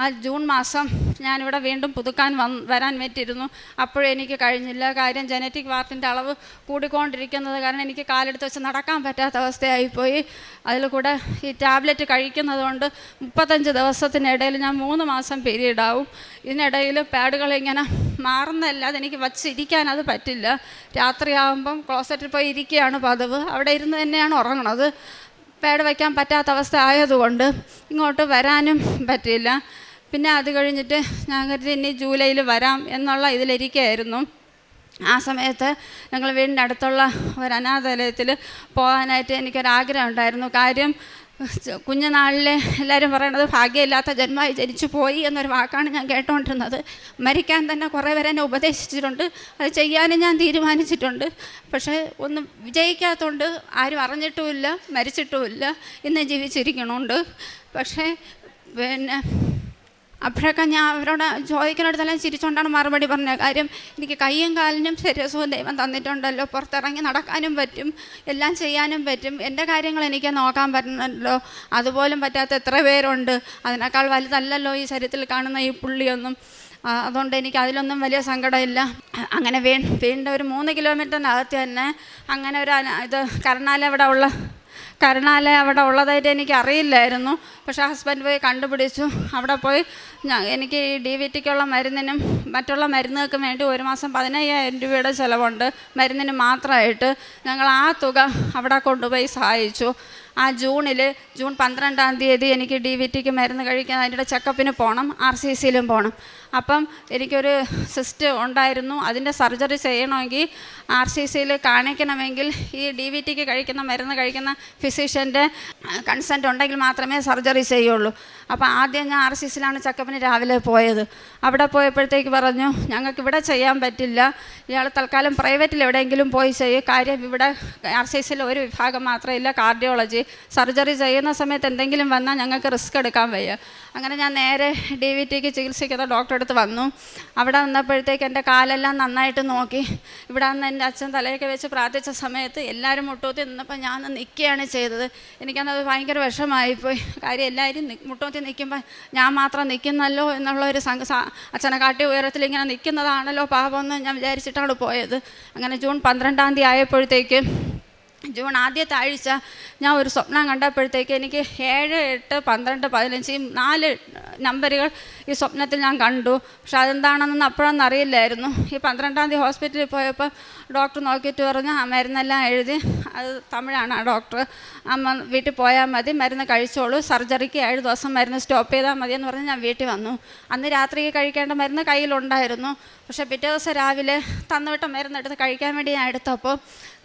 Speaker 1: ആ ജൂൺ മാസം ഞാനിവിടെ വീണ്ടും പുതുക്കാൻ വരാൻ പറ്റിയിരുന്നു. അപ്പോഴും എനിക്ക് കഴിഞ്ഞില്ല. കാര്യം ജനറ്റിക് വാർട്ടിൻ്റെ അളവ് കൂടിക്കൊണ്ടിരിക്കുന്നത് കാരണം എനിക്ക് കാലെടുത്ത് വെച്ച് നടക്കാൻ പറ്റാത്ത അവസ്ഥയായിപ്പോയി. അതിൽ കൂടെ ഈ ടാബ്ലറ്റ് കഴിക്കുന്നത് കൊണ്ട് 35 ദിവസത്തിനിടയിൽ ഞാൻ 3 മാസം പീരീഡ് ആവും. ഇതിനിടയിൽ പാഡുകളിങ്ങനെ മാറുന്നതല്ലാതെ എനിക്ക് വച്ചിരിക്കാൻ അത് പറ്റില്ല. രാത്രിയാകുമ്പം ക്ലോസറ്റിൽ പോയി ഇരിക്കുകയാണ് പതിവ്. അവിടെ ഇരുന്ന് തന്നെയാണ് ഉറങ്ങണത്. പാഡ് വയ്ക്കാൻ പറ്റാത്ത അവസ്ഥ ആയതുകൊണ്ട് ഇങ്ങോട്ട് വരാനും പറ്റില്ല. പിന്നെ അത് കഴിഞ്ഞിട്ട് ഞാൻ കരുതി ഇനി ജൂലൈയിൽ വരാം എന്നുള്ള ഇതിലിരിക്കുകയായിരുന്നു. ആ സമയത്ത് ഞങ്ങൾ വീടിൻ്റെ അടുത്തുള്ള ഒരു അനാഥാലയത്തിൽ പോകാനായിട്ട് എനിക്കൊരാഗ്രഹം ഉണ്ടായിരുന്നു. കാര്യം കുഞ്ഞുനാളിൽ എല്ലാവരും പറയണത് ഭാഗ്യമില്ലാത്ത ജന്മമായി ജനിച്ചു പോയി എന്നൊരു വാക്കാണ് ഞാൻ കേട്ടുകൊണ്ടിരുന്നത്. മരിക്കാൻ തന്നെ കുറേ പേരെ എന്നെ ഉപദേശിച്ചിട്ടുണ്ട്, അത് ചെയ്യാനും ഞാൻ തീരുമാനിച്ചിട്ടുണ്ട്. പക്ഷേ ഒന്നും വിജയിക്കാത്തതുകൊണ്ട് ആരും അറിഞ്ഞിട്ടുമില്ല, മരിച്ചിട്ടുമില്ല, ഇന്ന് ജീവിച്ചിരിക്കണുണ്ട്. പക്ഷേ പിന്നെ അപ്പോഴൊക്കെ ഞാൻ അവരോട് ചോദിക്കുന്നിടത്തെല്ലാം ചിരിച്ചുകൊണ്ടാണ് മറുപടി പറഞ്ഞത്. കാര്യം എനിക്ക് കയ്യും കാലിനും ശരീരസുഖം ദൈവം തന്നിട്ടുണ്ടല്ലോ, പുറത്തിറങ്ങി നടക്കാനും പറ്റും, എല്ലാം ചെയ്യാനും പറ്റും. എൻ്റെ കാര്യങ്ങൾ എനിക്ക് നോക്കാൻ പറ്റുന്നല്ലോ, അതുപോലും പറ്റാത്ത എത്ര പേരുണ്ട്. അതിനേക്കാൾ വലുതല്ലല്ലോ ഈ ശരീരത്തിൽ കാണുന്ന ഈ പുള്ളിയൊന്നും. അതുകൊണ്ട് എനിക്ക് അതിലൊന്നും വലിയ സങ്കടമില്ല. അങ്ങനെ വീണ്ടും ഒരു 3 കിലോമീറ്ററിനകത്ത് തന്നെ അങ്ങനെ ഒരു ഇത് കരുണാലയം അവിടെ ഉള്ളതായിട്ട് എനിക്ക് അറിയില്ലായിരുന്നു. പക്ഷേ ഹസ്ബൻഡ് പോയി കണ്ടുപിടിച്ചു. അവിടെ പോയി എനിക്ക് ഈ DVTക്കുള്ള മരുന്നിനും മറ്റുള്ള മരുന്നുകൾക്കും വേണ്ടി 1 മാസം 15,000 രൂപയുടെ ചിലവുണ്ട് മരുന്നിന് മാത്രമായിട്ട്. ഞങ്ങൾ ആ തുക അവിടെ കൊണ്ടുപോയി സഹായിച്ചു. ആ ജൂൺ 12-ാം തീയതി എനിക്ക് DVTക്ക് മരുന്ന് കഴിക്കാൻ അതിൻ്റെ ചെക്കപ്പിന് പോകണം, RCCയിലും പോകണം. അപ്പം എനിക്കൊരു സിസ്റ്റ് ഉണ്ടായിരുന്നു. അതിൻ്റെ സർജറി ചെയ്യണമെങ്കിൽ RCCയിൽ കാണിക്കണമെങ്കിൽ ഈ DVTക്ക് കഴിക്കുന്ന മരുന്ന് കഴിക്കുന്ന ഫിസിഷ്യൻ്റെ കൺസെൻറ്റ് ഉണ്ടെങ്കിൽ മാത്രമേ സർജറി ചെയ്യുള്ളൂ. അപ്പോൾ ആദ്യം ഞാൻ RCCയിലാണ് ചെക്കപ്പിന് രാവിലെ പോയത്. അവിടെ പോയപ്പോഴത്തേക്ക് പറഞ്ഞു, ഞങ്ങൾക്ക് ഇവിടെ ചെയ്യാൻ പറ്റില്ല, ഇയാൾ തൽക്കാലം പ്രൈവറ്റിൽ എവിടെയെങ്കിലും പോയി ചെയ്യും. കാര്യം ഇവിടെ RCCയിൽ ഒരു വിഭാഗം മാത്രമേ ഇല്ല, കാർഡിയോളജി. സർജറി ചെയ്യുന്ന സമയത്ത് എന്തെങ്കിലും വന്നാൽ ഞങ്ങൾക്ക് റിസ്ക് എടുക്കാൻ വയ്യ. അങ്ങനെ ഞാൻ നേരെ DVTക്ക് ചികിത്സിക്കുന്ന ഡോക്ടറെ അടുത്ത് വന്നു. അവിടെ വന്നപ്പോഴത്തേക്ക് എൻ്റെ കാലെല്ലാം നന്നായിട്ട് നോക്കി. ഇവിടെ വന്ന് എൻ്റെ അച്ഛൻ തലയൊക്കെ വെച്ച് പ്രാർത്ഥിച്ച സമയത്ത് എല്ലാവരും മുട്ടൂത്തി നിന്നപ്പോൾ ഞാൻ നിൽക്കുകയാണ് ചെയ്തത്. എനിക്കന്നത് ഭയങ്കര വിഷമമായിപ്പോയി. കാര്യം എല്ലാവരും മുട്ടൂത്തി നിൽക്കുമ്പോൾ ഞാൻ മാത്രം നിൽക്കുന്നല്ലോ എന്നുള്ളൊരു അച്ഛനെ കാട്ടി ഉയരത്തിൽ ഇങ്ങനെ നിൽക്കുന്നതാണല്ലോ പാപമെന്ന് ഞാൻ വിചാരിച്ചിട്ടാണ് പോയത്. അങ്ങനെ ജൂൺ 12-ാം തീയതി ആയപ്പോഴത്തേക്ക്, ജൂൺ ആദ്യത്തെ ആഴ്ച ഞാൻ ഒരു സ്വപ്നം കണ്ടപ്പോഴത്തേക്ക് എനിക്ക് 7, 8, 12, 15 ഈ 4 നമ്പറുകൾ ഈ സ്വപ്നത്തിൽ ഞാൻ കണ്ടു. പക്ഷെ അതെന്താണെന്നൊന്നും അപ്പോഴൊന്നും അറിയില്ലായിരുന്നു. ഈ 12-ാം തീയതി ഹോസ്പിറ്റലിൽ പോയപ്പോൾ ഡോക്ടർ നോക്കിയിട്ട് പറഞ്ഞു, ആ മരുന്നെല്ലാം എഴുതി, അത് തമിഴാണ് ആ ഡോക്ടർ, അമ്മ വീട്ടിൽ പോയാൽ മതി, മരുന്ന് കഴിച്ചോളൂ, സർജറിക്ക് 7 ദിവസം മരുന്ന് സ്റ്റോപ്പ് ചെയ്താൽ മതിയെന്ന് പറഞ്ഞ് ഞാൻ വീട്ടിൽ വന്നു. അന്ന് രാത്രിക്ക് കഴിക്കേണ്ട മരുന്ന് കയ്യിലുണ്ടായിരുന്നു. പക്ഷേ പിറ്റേ ദിവസം രാവിലെ തന്നുവിട്ട മരുന്നെടുത്ത് കഴിക്കാൻ വേണ്ടി ഞാൻ എടുത്തപ്പോൾ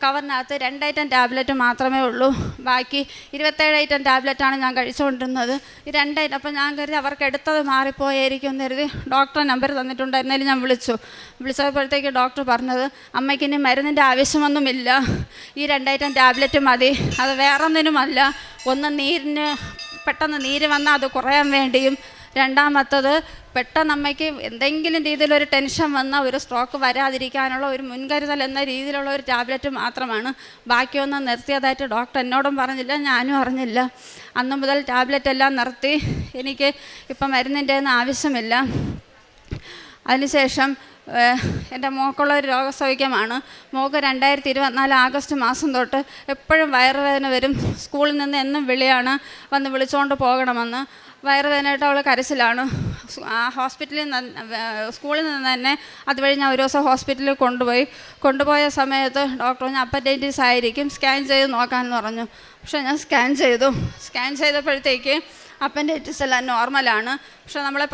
Speaker 1: കവറിനകത്ത് 2 ഐറ്റം ടാബ്ലറ്റ് മാത്രമേ ഉള്ളൂ. ബാക്കി 27 ഐറ്റം ടാബ്ലറ്റാണ് ഞാൻ കഴിച്ചുകൊണ്ടിരുന്നത്. ഈ 2 ഐറ്റം അപ്പോൾ ഞാൻ കരുതി അവർക്ക് എടുത്തത് മാറിപ്പോയായിരിക്കും എന്ന് കരുതി ഡോക്ടറെ നമ്പർ തന്നിട്ടുണ്ടായിരുന്നതിൽ ഞാൻ വിളിച്ചപ്പോഴത്തേക്ക് ഡോക്ടർ പറഞ്ഞത്, അമ്മയ്ക്ക് ഇനി മരുന്നിൻ്റെ ആവശ്യമൊന്നുമില്ല, ഈ 2 ഐറ്റം ടാബ്ലറ്റ് മതി, അത് വേറൊന്നിനുമല്ല. ഒന്ന് പെട്ടെന്ന് നീര് വന്നാൽ അത് കുറയാൻ വേണ്ടിയും, രണ്ടാമത്തത് പെട്ടെന്ന് അമ്മയ്ക്ക് എന്തെങ്കിലും രീതിയിലൊരു ടെൻഷൻ വന്നാൽ ഒരു സ്ട്രോക്ക് വരാതിരിക്കാനുള്ള ഒരു മുൻകരുതൽ എന്ന രീതിയിലുള്ള ഒരു ടാബ്ലറ്റ് മാത്രമാണ്. ബാക്കിയൊന്നും നിർത്തിയതായിട്ട് ഡോക്ടർ എന്നോടും പറഞ്ഞില്ല, ഞാനും അറിഞ്ഞില്ല. അന്ന് മുതൽ ടാബ്ലറ്റ് എല്ലാം നിർത്തി. എനിക്ക് ഇപ്പം മരുന്നിൻ്റെ ഒന്നും ആവശ്യമില്ല. അതിനുശേഷം എൻ്റെ മോക്കുള്ളൊരു രോഗസൗഖ്യമാണ്. മോക്ക് 2024 ആഗസ്റ്റ് മാസം തൊട്ട് എപ്പോഴും വയറുവേദന വരും. സ്കൂളിൽ നിന്ന് എന്നും വിളിയാണ്, വന്ന് വിളിച്ചുകൊണ്ട് പോകണമെന്ന്. വയറുവേദനയായിട്ട് അവൾ കരച്ചിലാണ്. സ്കൂളിൽ നിന്ന് തന്നെ അതുവഴി ഞാൻ ഒരു ദിവസം ഹോസ്പിറ്റലിൽ കൊണ്ടുപോയ സമയത്ത് ഡോക്ടർ പറഞ്ഞു അപ്പൻഡൈറ്റിസ് ആയിരിക്കും, സ്കാൻ ചെയ്ത് നോക്കാമെന്ന് പറഞ്ഞു. പക്ഷേ ഞാൻ സ്കാൻ ചെയ്തപ്പോഴത്തേക്ക് അപ്പൻഡൈറ്റിസ് എല്ലാം നോർമലാണ്. പക്ഷെ നമ്മളെ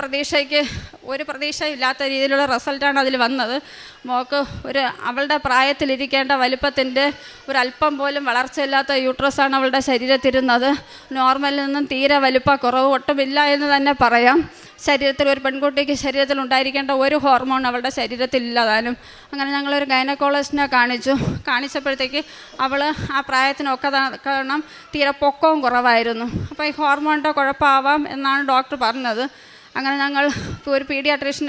Speaker 1: ഒരു പ്രതീക്ഷയില്ലാത്ത രീതിയിലുള്ള റിസൾട്ടാണ് അതിൽ വന്നത്. മോൾക്ക് അവളുടെ പ്രായത്തിലിരിക്കേണ്ട വലിപ്പത്തിൻ്റെ ഒരല്പം പോലും വളർച്ചയില്ലാത്ത യൂട്രസാണ് അവളുടെ ശരീരത്തിരുന്നത്. നോർമലിൽ നിന്നും തീരെ വലിപ്പക്കുറവ് ഒട്ടുമില്ല എന്ന് തന്നെ പറയാം. ഒരു പെൺകുട്ടിക്ക് ശരീരത്തിൽ ഉണ്ടായിരിക്കേണ്ട ഒരു ഹോർമോൺ അവളുടെ ശരീരത്തിലില്ലാതാനും. അങ്ങനെ ഞങ്ങളൊരു ഗൈനക്കോളജിസ്റ്റിനെ കാണിച്ചപ്പോഴത്തേക്ക് അവൾ ആ പ്രായത്തിനൊക്കെ കാരണം തീരെ പൊക്കവും കുറവായിരുന്നു. അപ്പോൾ ഈ ഹോർമോണിൻ്റെ കുഴപ്പമാവാം എന്നാണ് ഡോക്ടർ പറഞ്ഞത്. അങ്ങനെ ഞങ്ങൾ ഒരു പീഡിയാട്രീഷ്യൻ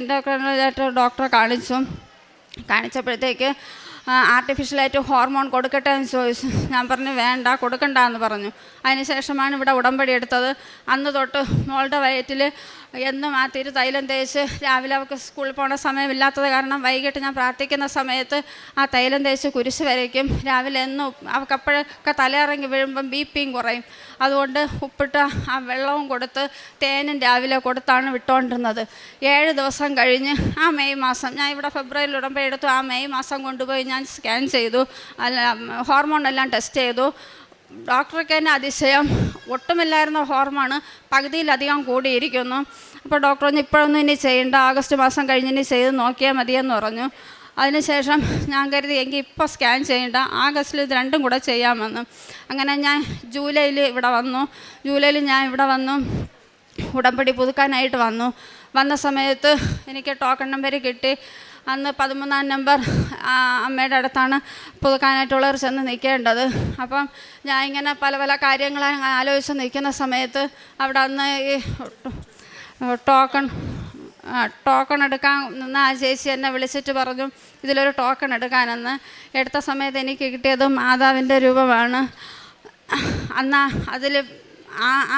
Speaker 1: എൻഡോക്രൈനോളജിസ്റ്റ് ഡോക്ടറെ കാണിച്ചപ്പോഴത്തേക്ക് ആർട്ടിഫിഷ്യലായിട്ട് ഹോർമോൺ കൊടുക്കട്ടെ എന്ന് ചോദിച്ചു. ഞാൻ പറഞ്ഞു വേണ്ട, കൊടുക്കണ്ട എന്ന് പറഞ്ഞു. അതിനുശേഷമാണ് ഇവിടെ ഉടമ്പടി എടുത്തത്. അന്ന് തൊട്ട് മോളുടെ വയറ്റിൽ എന്നും ആ തൈലം തേച്ച്, രാവിലെ അവൾക്ക് സ്കൂളിൽ പോകേണ്ട സമയമില്ലാത്തത് കാരണം വൈകിട്ട് ഞാൻ പ്രാർത്ഥിക്കുന്ന സമയത്ത് ആ തൈലം തേച്ച് കുരിശ് വരയ്ക്കും. രാവിലെ എന്നും അവൾക്ക് അപ്പോഴൊക്കെ തലയിറങ്ങി വീഴുമ്പം BP കുറയും. അതുകൊണ്ട് ഉപ്പിട്ട ആ വെള്ളവും കൊടുത്ത് തേനും രാവിലെ കൊടുത്താണ് വിട്ടുകൊണ്ടിരുന്നത്. 7 ദിവസം കഴിഞ്ഞ് ആ മെയ് മാസം, ഞാൻ ഇവിടെ ഫെബ്രുവരിയിൽ ഉടമ്പടി എടുത്തു, ആ മെയ് മാസം കൊണ്ടുപോയി ഞാൻ സ്കാൻ ചെയ്തു, ഹോർമോണെല്ലാം ടെസ്റ്റ് ചെയ്തു. ഡോക്ടർക്ക് തന്നെ അതിശയം, ഒട്ടുമില്ലായിരുന്ന ഹോർമോൺ പകുതിയിലധികം കൂടിയിരിക്കുന്നു. അപ്പോൾ ഡോക്ടർ പറഞ്ഞു ഇപ്പോഴൊന്നും ഇനി ചെയ്യേണ്ട, ആഗസ്റ്റ് മാസം കഴിഞ്ഞ് ഇനി ചെയ്ത് നോക്കിയാൽ മതിയെന്ന് പറഞ്ഞു. അതിനുശേഷം ഞാൻ കരുതി എങ്കിൽ ഇപ്പോൾ സ്കാൻ ചെയ്യേണ്ട, ആഗസ്റ്റിൽ ഇത് രണ്ടും കൂടെ ചെയ്യാമെന്ന്. അങ്ങനെ ഞാൻ ജൂലൈയിൽ ഞാൻ ഇവിടെ വന്നു ഉടമ്പടി പുതുക്കാനായിട്ട് വന്ന സമയത്ത് എനിക്ക് ടോക്കൺ നമ്പർ കിട്ടി. അന്ന് 13-ാം നമ്പർ അമ്മയുടെ അടുത്താണ് പുതുക്കാനായിട്ടുള്ളവർ ചെന്ന് നിൽക്കേണ്ടത്. അപ്പം ഞാൻ ഇങ്ങനെ പല കാര്യങ്ങൾ ആലോചിച്ച് നിൽക്കുന്ന സമയത്ത് അവിടെ അന്ന് ഈ ടോക്കൺ എടുക്കാൻ നിന്ന് ആ ചേച്ചി എന്നെ വിളിച്ചിട്ട് പറഞ്ഞു ഇതിലൊരു ടോക്കൺ എടുക്കാനെന്ന്. എടുത്ത സമയത്ത് എനിക്ക് കിട്ടിയത് മാതാവിൻ്റെ രൂപമാണ്. അന്ന് അതിൽ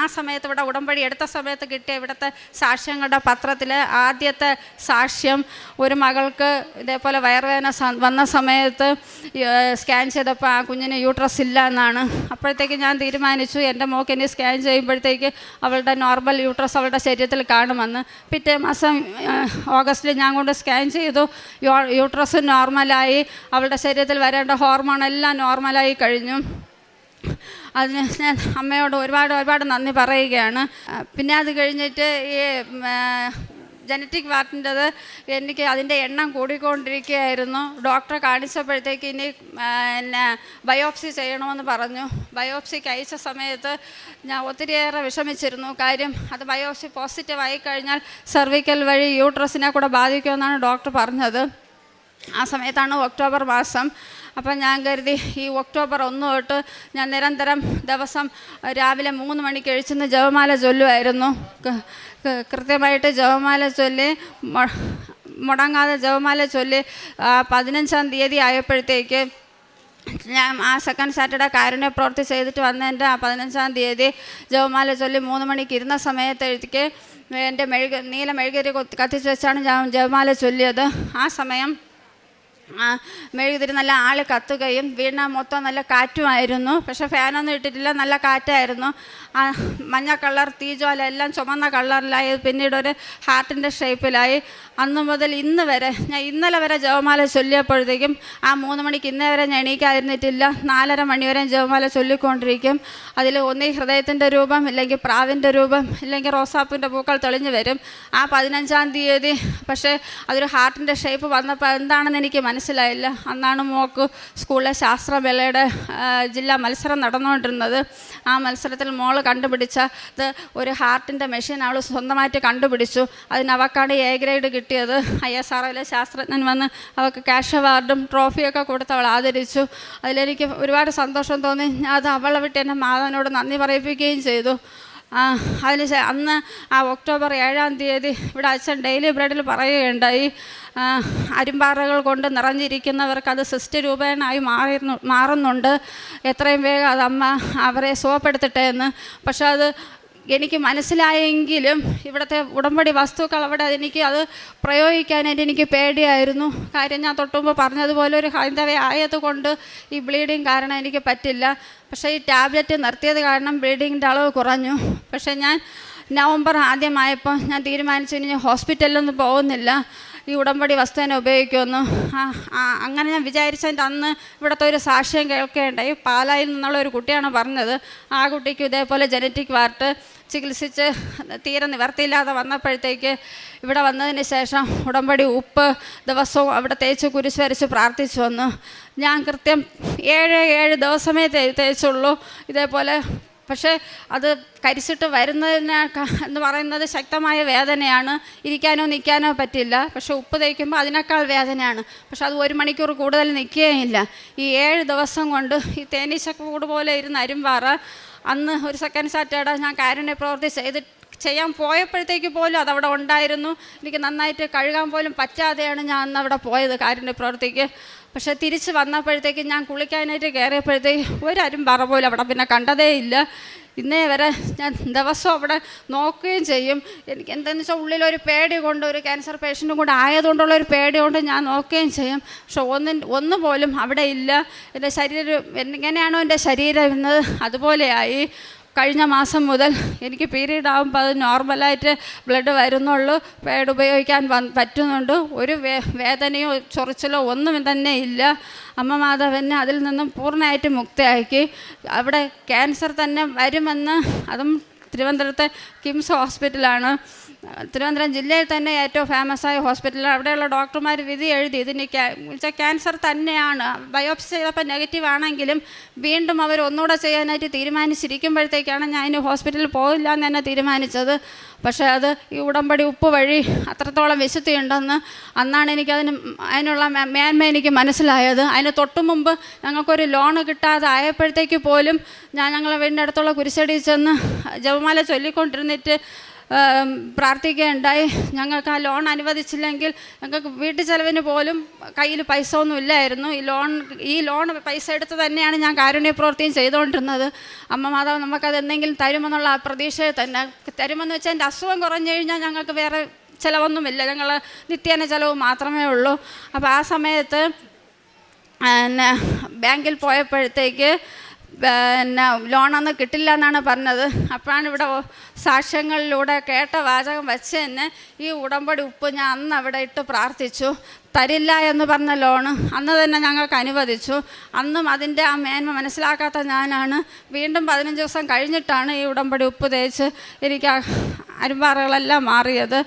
Speaker 1: ആ സമയത്ത് ഇവിടെ ഉടമ്പടി എടുത്ത സമയത്ത് കിട്ടിയ ഇവിടുത്തെ സാക്ഷ്യങ്ങളുടെ പത്രത്തിൽ ആദ്യത്തെ സാക്ഷ്യം, ഒരു മകൾക്ക് ഇതേപോലെ വയറുവേദന വന്ന സമയത്ത് സ്കാൻ ചെയ്തപ്പോൾ ആ കുഞ്ഞിന് യൂട്രസ് ഇല്ല എന്നാണ്. അപ്പോഴത്തേക്ക് ഞാൻ തീരുമാനിച്ചു എൻ്റെ മോൾക്ക് ഇനി സ്കാൻ ചെയ്യുമ്പോഴത്തേക്ക് അവളുടെ നോർമൽ യൂട്രസ് അവളുടെ ശരീരത്തിൽ കാണുമെന്ന്. പിറ്റേ മാസം ഓഗസ്റ്റിൽ ഞാൻ കൊണ്ട് സ്കാൻ ചെയ്തു. യൂട്രസ് നോർമലായി, അവളുടെ ശരീരത്തിൽ വരേണ്ട ഹോർമോണെല്ലാം നോർമലായി കഴിഞ്ഞു. അതിന് ഞാൻ അമ്മയോട് ഒരുപാട് നന്ദി പറയുകയാണ്. പിന്നെ അത് കഴിഞ്ഞിട്ട് ഈ ജനറ്റിക് പാർട്ടിൻ്റെത് എനിക്ക് അതിൻ്റെ എണ്ണം കൂടിക്കൊണ്ടിരിക്കുകയായിരുന്നു. ഡോക്ടറെ കാണിച്ചപ്പോഴത്തേക്ക് ഇനി ബയോപ്സി ചെയ്യണമെന്ന് പറഞ്ഞു. ബയോപ്സിക്ക് അയച്ച സമയത്ത് ഞാൻ ഒത്തിരിയേറെ വിഷമിച്ചിരുന്നു. കാര്യം അത് ബയോപ്സി പോസിറ്റീവായി കഴിഞ്ഞാൽ സെർവിക്കൽ വഴി യൂട്രസിനെ കൂടെ ബാധിക്കുമെന്നാണ് ഡോക്ടർ പറഞ്ഞത്. ആ സമയത്താണ് ഒക്ടോബർ മാസം. അപ്പം ഞാൻ കരുതി ഈ ഒക്ടോബർ 1 തൊട്ട് ഞാൻ നിരന്തരം ദിവസം രാവിലെ 3 മണിക്ക് എഴുന്നേറ്റ് ജപമാല ചൊല്ലുമായിരുന്നു. കൃത്യമായിട്ട് ജപമാല ചൊല്ലി മുടങ്ങാതെ ജപമാല ചൊല്ലി 15-ാം തീയതി ആയപ്പോഴത്തേക്ക് ഞാൻ ആ സെക്കൻഡ് സാറ്റർഡേ കാരുണ്യ പ്രവൃത്തി ചെയ്തിട്ട് വന്നതിൻ്റെ ആ 15-ാം തീയതി ജപമാല ചൊല്ലി 3 മണിക്ക് ഇരുന്ന സമയത്തേക്ക് എൻ്റെ നീല മെഴുകുതിരി കത്തിച്ച് വെച്ചാണ് ഞാൻ ജപമാല ചൊല്ലിയത്. ആ സമയം മെഴുകുതിരി നല്ല ആൾ കത്തുകയും വീണ മൊത്തം നല്ല കാറ്റുമായിരുന്നു. പക്ഷേ ഫാനൊന്നും ഇട്ടിട്ടില്ല, നല്ല കാറ്റായിരുന്നു. മഞ്ഞ കളർ തീജ്വാല എല്ലാം ചുമന്ന കളറിലായി, പിന്നീട് ഒരു ഹാർട്ടിൻ്റെ ഷേപ്പിലായി. അന്ന് മുതൽ ഇന്ന് വരെ ഞാൻ ഇന്നലെ വരെ ജപമാല ചൊല്ലിയപ്പോഴത്തേക്കും ആ 3 മണിക്ക് ഇന്നേ വരെ ഞാൻ എണീക്കാതിരുന്നിട്ടില്ല. 4:30 മണി വരെ ജപമാല ചൊല്ലിക്കൊണ്ടിരിക്കും. അതിൽ ഒന്നീ ഹൃദയത്തിൻ്റെ രൂപം, ഇല്ലെങ്കിൽ പ്രാവിൻ്റെ രൂപം, ഇല്ലെങ്കിൽ റോസാപ്പിൻ്റെ പൂക്കൾ തെളിഞ്ഞു വരും. ആ 15-ാം തീയതി പക്ഷേ അതൊരു ഹാർട്ടിൻ്റെ ഷേപ്പ് വന്നപ്പോൾ എന്താണെന്ന് എനിക്ക് മനസ്സിലായില്ല. അന്നാണ് മോൾക്ക് സ്കൂളിലെ ശാസ്ത്രമേളയുടെ ജില്ലാ മത്സരം നടന്നുകൊണ്ടിരുന്നത്. ആ മത്സരത്തിൽ മോൾ കണ്ടുപിടിച്ചത് ഒരു ഹാർട്ടിൻ്റെ മെഷീൻ അവൾ സ്വന്തമായിട്ട് കണ്ടുപിടിച്ചു. അതിന് അവൾക്കാണ് എ ഗ്രേഡ് കിട്ടിയത്. ISROയിലെ ശാസ്ത്രജ്ഞൻ വന്ന് അവൾക്ക് ക്യാഷ് അവാർഡും ട്രോഫിയൊക്കെ കൊടുത്ത് അവൾ ആദരിച്ചു. അതിലെനിക്ക് ഒരുപാട് സന്തോഷം തോന്നി. അത് അവളെ വിട്ട് എൻ്റെ മാതാവിനോട് നന്ദി പറയിപ്പിക്കുകയും ചെയ്തു. അന്ന് ആ ഒക്ടോബർ 7-ാം തീയതി ഇവിടെ അച്ഛൻ ഡെയിലി ബ്രെഡിൽ പറയുകയുണ്ടായി, അരുമ്പാറകൾ കൊണ്ട് നിറഞ്ഞിരിക്കുന്നവർക്ക് അത് സിസ്റ്റ് രൂപേണായി മാറുന്നുണ്ട്, എത്രയും വേഗം അത് അമ്മ അവരെ സുഖപ്പെടുത്തട്ടെ എന്ന്. പക്ഷെ അത് എനിക്ക് മനസ്സിലായെങ്കിലും ഇവിടുത്തെ ഉടമ്പടി വസ്തുക്കൾ അവിടെ എനിക്ക് അത് പ്രയോഗിക്കാനായിട്ട് എനിക്ക് പേടിയായിരുന്നു. കാര്യം ഞാൻ തൊട്ടുമുമ്പ് പറഞ്ഞതുപോലെ ഒരു ഹൈന്ദവ ആയതുകൊണ്ട് ഈ ബ്ലീഡിങ് കാരണം എനിക്ക് പറ്റില്ല. പക്ഷേ ഈ ടാബ്ലറ്റ് നിർത്തിയത് കാരണം ബ്ലീഡിങ്ങിൻ്റെ അളവ് കുറഞ്ഞു. പക്ഷേ ഞാൻ നവംബർ ആദ്യമായപ്പോൾ ഞാൻ തീരുമാനിച്ചു ഇനി ഹോസ്പിറ്റലിലൊന്നും പോകുന്നില്ല, ഈ ഉടമ്പടി വസ്തു തന്നെ ഉപയോഗിക്കുമെന്ന്. അങ്ങനെ ഞാൻ വിചാരിച്ചതിൻ്റെ അന്ന് ഇവിടുത്തെ ഒരു സാക്ഷ്യം കേൾക്കേണ്ടായി. പാലായിൽ നിന്നുള്ള ഒരു കുട്ടിയാണ് പറഞ്ഞത്. ആ കുട്ടിക്ക് ഇതേപോലെ ജനറ്റിക് വാർട്ട് ചികിത്സിച്ച് തീരെ നിവർത്തിയില്ലാതെ വന്നപ്പോഴത്തേക്ക് ഇവിടെ വന്നതിന് ശേഷം ഉടമ്പടി ഉപ്പ് ദിവസവും അവിടെ തേച്ച് കുരിശ് വരച്ച് പ്രാർത്ഥിച്ചു വന്നു. ഞാൻ കൃത്യം 7 ദിവസമേ തേച്ചുള്ളൂ ഇതേപോലെ. പക്ഷേ അത് കരിച്ചിട്ട് എന്ന് പറയുന്നത് ശക്തമായ വേദനയാണ്. ഇരിക്കാനോ നിൽക്കാനോ പറ്റില്ല. പക്ഷേ ഉപ്പ് തേക്കുമ്പോൾ അതിനേക്കാൾ വേദനയാണ്. പക്ഷെ അത് 1 മണിക്കൂർ കൂടുതൽ നിൽക്കുകയില്ല. ഈ 7 ദിവസം കൊണ്ട് ഈ തേനീച്ചക്കൂട് പോലെ ഇരുന്ന അരുമ്പാറ അന്ന് ഒരു സെക്കൻഡ് സാറ്റർഡേ ഞാൻ കാരുണ്യ പ്രവൃത്തി ചെയ്യാൻ പോയപ്പോഴത്തേക്ക് പോലും അതവിടെ ഉണ്ടായിരുന്നു. എനിക്ക് നന്നായിട്ട് കഴുകാൻ പോലും പറ്റാതെയാണ് ഞാൻ അന്ന് അവിടെ പോയത് കാരുണ്യ പ്രവൃത്തിക്ക്. പക്ഷേ തിരിച്ച് വന്നപ്പോഴത്തേക്ക് ഞാൻ കുളിക്കാനായിട്ട് കയറിയപ്പോഴത്തേക്ക് ഒരു അരുമ്പാറ പോലും അവിടെ പിന്നെ കണ്ടതേ ഇല്ല. ഇന്നേ വരെ ഞാൻ ദിവസവും അവിടെ നോക്കുകയും ചെയ്യും. എനിക്ക് എന്താണെന്ന് വെച്ചാൽ ഉള്ളിലൊരു പേടി കൊണ്ട്, ഒരു ക്യാൻസർ പേഷ്യൻറ്റും കൂടെ ആയതുകൊണ്ടുള്ളൊരു പേടി കൊണ്ട് ഞാൻ നോക്കുകയും ചെയ്യും. പക്ഷെ ഒന്നുപോലും അവിടെ ഇല്ല. എൻ്റെ ശരീരം എങ്ങനെയാണോ എൻ്റെ ശരീരം ഇന്നത് അതുപോലെയായി. കഴിഞ്ഞ മാസം മുതൽ എനിക്ക് പീരീഡ് ആകുമ്പോൾ അത് നോർമലായിട്ട് ബ്ലഡ് വരുന്നുള്ളൂ. പാഡ് ഉപയോഗിക്കാൻ പറ്റുന്നുണ്ട്. ഒരു വേദനയോ ചൊറിച്ചിലോ ഒന്നും തന്നെ ഇല്ല. അമ്മ മാതാവിനെ അതിൽ നിന്നും പൂർണ്ണമായിട്ട് മുക്തയാക്കി. അവിടെ ക്യാൻസർ തന്നെ വരുമെന്ന്, അതും തിരുവനന്തപുരത്തെ കിംസ് ഹോസ്പിറ്റലാണ്, തിരുവനന്തപുരം ജില്ലയിൽ തന്നെ ഏറ്റവും ഫേമസായ ഹോസ്പിറ്റൽ. അവിടെയുള്ള ഡോക്ടർമാർ വിധി എഴുതി ഇതിന് ക്യാൻസർ തന്നെയാണ്. ബയോപ്സി ചെയ്തപ്പോൾ നെഗറ്റീവ് ആണെങ്കിലും വീണ്ടും അവർ ഒന്നുകൂടെ ചെയ്യാനായിട്ട് തീരുമാനിച്ചിരിക്കുമ്പോഴത്തേക്കാണ് ഞാൻ ഇനി ഹോസ്പിറ്റലിൽ പോകില്ല എന്ന് തന്നെ തീരുമാനിച്ചത്. പക്ഷേ അത് ഈ ഉടമ്പടി ഉപ്പ് വഴി അത്രത്തോളം വിശുദ്ധിയുണ്ടെന്ന് അന്നാണ് അതിനുള്ള മേന്മ എനിക്ക് മനസ്സിലായത്. അതിന് തൊട്ടു മുമ്പ് ഞങ്ങൾക്കൊരു ലോണ് കിട്ടാതെ ആയപ്പോഴത്തേക്ക് പോലും ഞങ്ങളെ വീടിൻ്റെ അടുത്തുള്ള കുരിശടി ചെന്ന് ജപമാല ചൊല്ലിക്കൊണ്ടിരുന്നിട്ട് പ്രാർത്ഥിക്കുകയുണ്ടായി. ഞങ്ങൾക്ക് ആ ലോൺ അനുവദിച്ചില്ലെങ്കിൽ ഞങ്ങൾക്ക് വീട്ടു ചെലവിന് പോലും കയ്യിൽ പൈസ ഒന്നും ഇല്ലായിരുന്നു. ഈ ലോൺ പൈസ എടുത്ത് തന്നെയാണ് ഞാൻ കാരുണ്യ പ്രവൃത്തിയും ചെയ്തുകൊണ്ടിരുന്നത്. അമ്മ മാതാവ് നമുക്കത് എന്തെങ്കിലും തരുമെന്നുള്ള ആ പ്രതീക്ഷയെ തന്നെ തരുമെന്ന് വെച്ചാൽ എൻ്റെ അസുഖം കുറഞ്ഞു കഴിഞ്ഞാൽ ഞങ്ങൾക്ക് വേറെ ചിലവൊന്നുമില്ല, ഞങ്ങൾ നിത്യേന ചിലവ് മാത്രമേ ഉള്ളൂ. അപ്പോൾ ആ സമയത്ത് ബാങ്കിൽ പോയപ്പോഴത്തേക്ക് ലോണൊന്നും കിട്ടില്ല എന്നാണ് പറഞ്ഞത്. അപ്പോഴാണ് ഇവിടെ സാക്ഷ്യങ്ങളിലൂടെ കേട്ട വാചകം വെച്ച് തന്നെ ഈ ഉടമ്പടി ഉപ്പ് ഞാൻ അന്ന് അവിടെ ഇട്ട് പ്രാർത്ഥിച്ചു. തരില്ല എന്ന് പറഞ്ഞ ലോണ് അന്ന് തന്നെ ഞങ്ങൾക്ക് അനുവദിച്ചു. അന്നും അതിൻ്റെ ആ മേന്മ മനസ്സിലാക്കാത്ത ഞാനാണ് വീണ്ടും 15 ദിവസം കഴിഞ്ഞിട്ടാണ് ഈ ഉടമ്പടി ഉപ്പ് തേച്ച് എനിക്ക് അരുമ്പാറകളെല്ലാം മാറിയത്.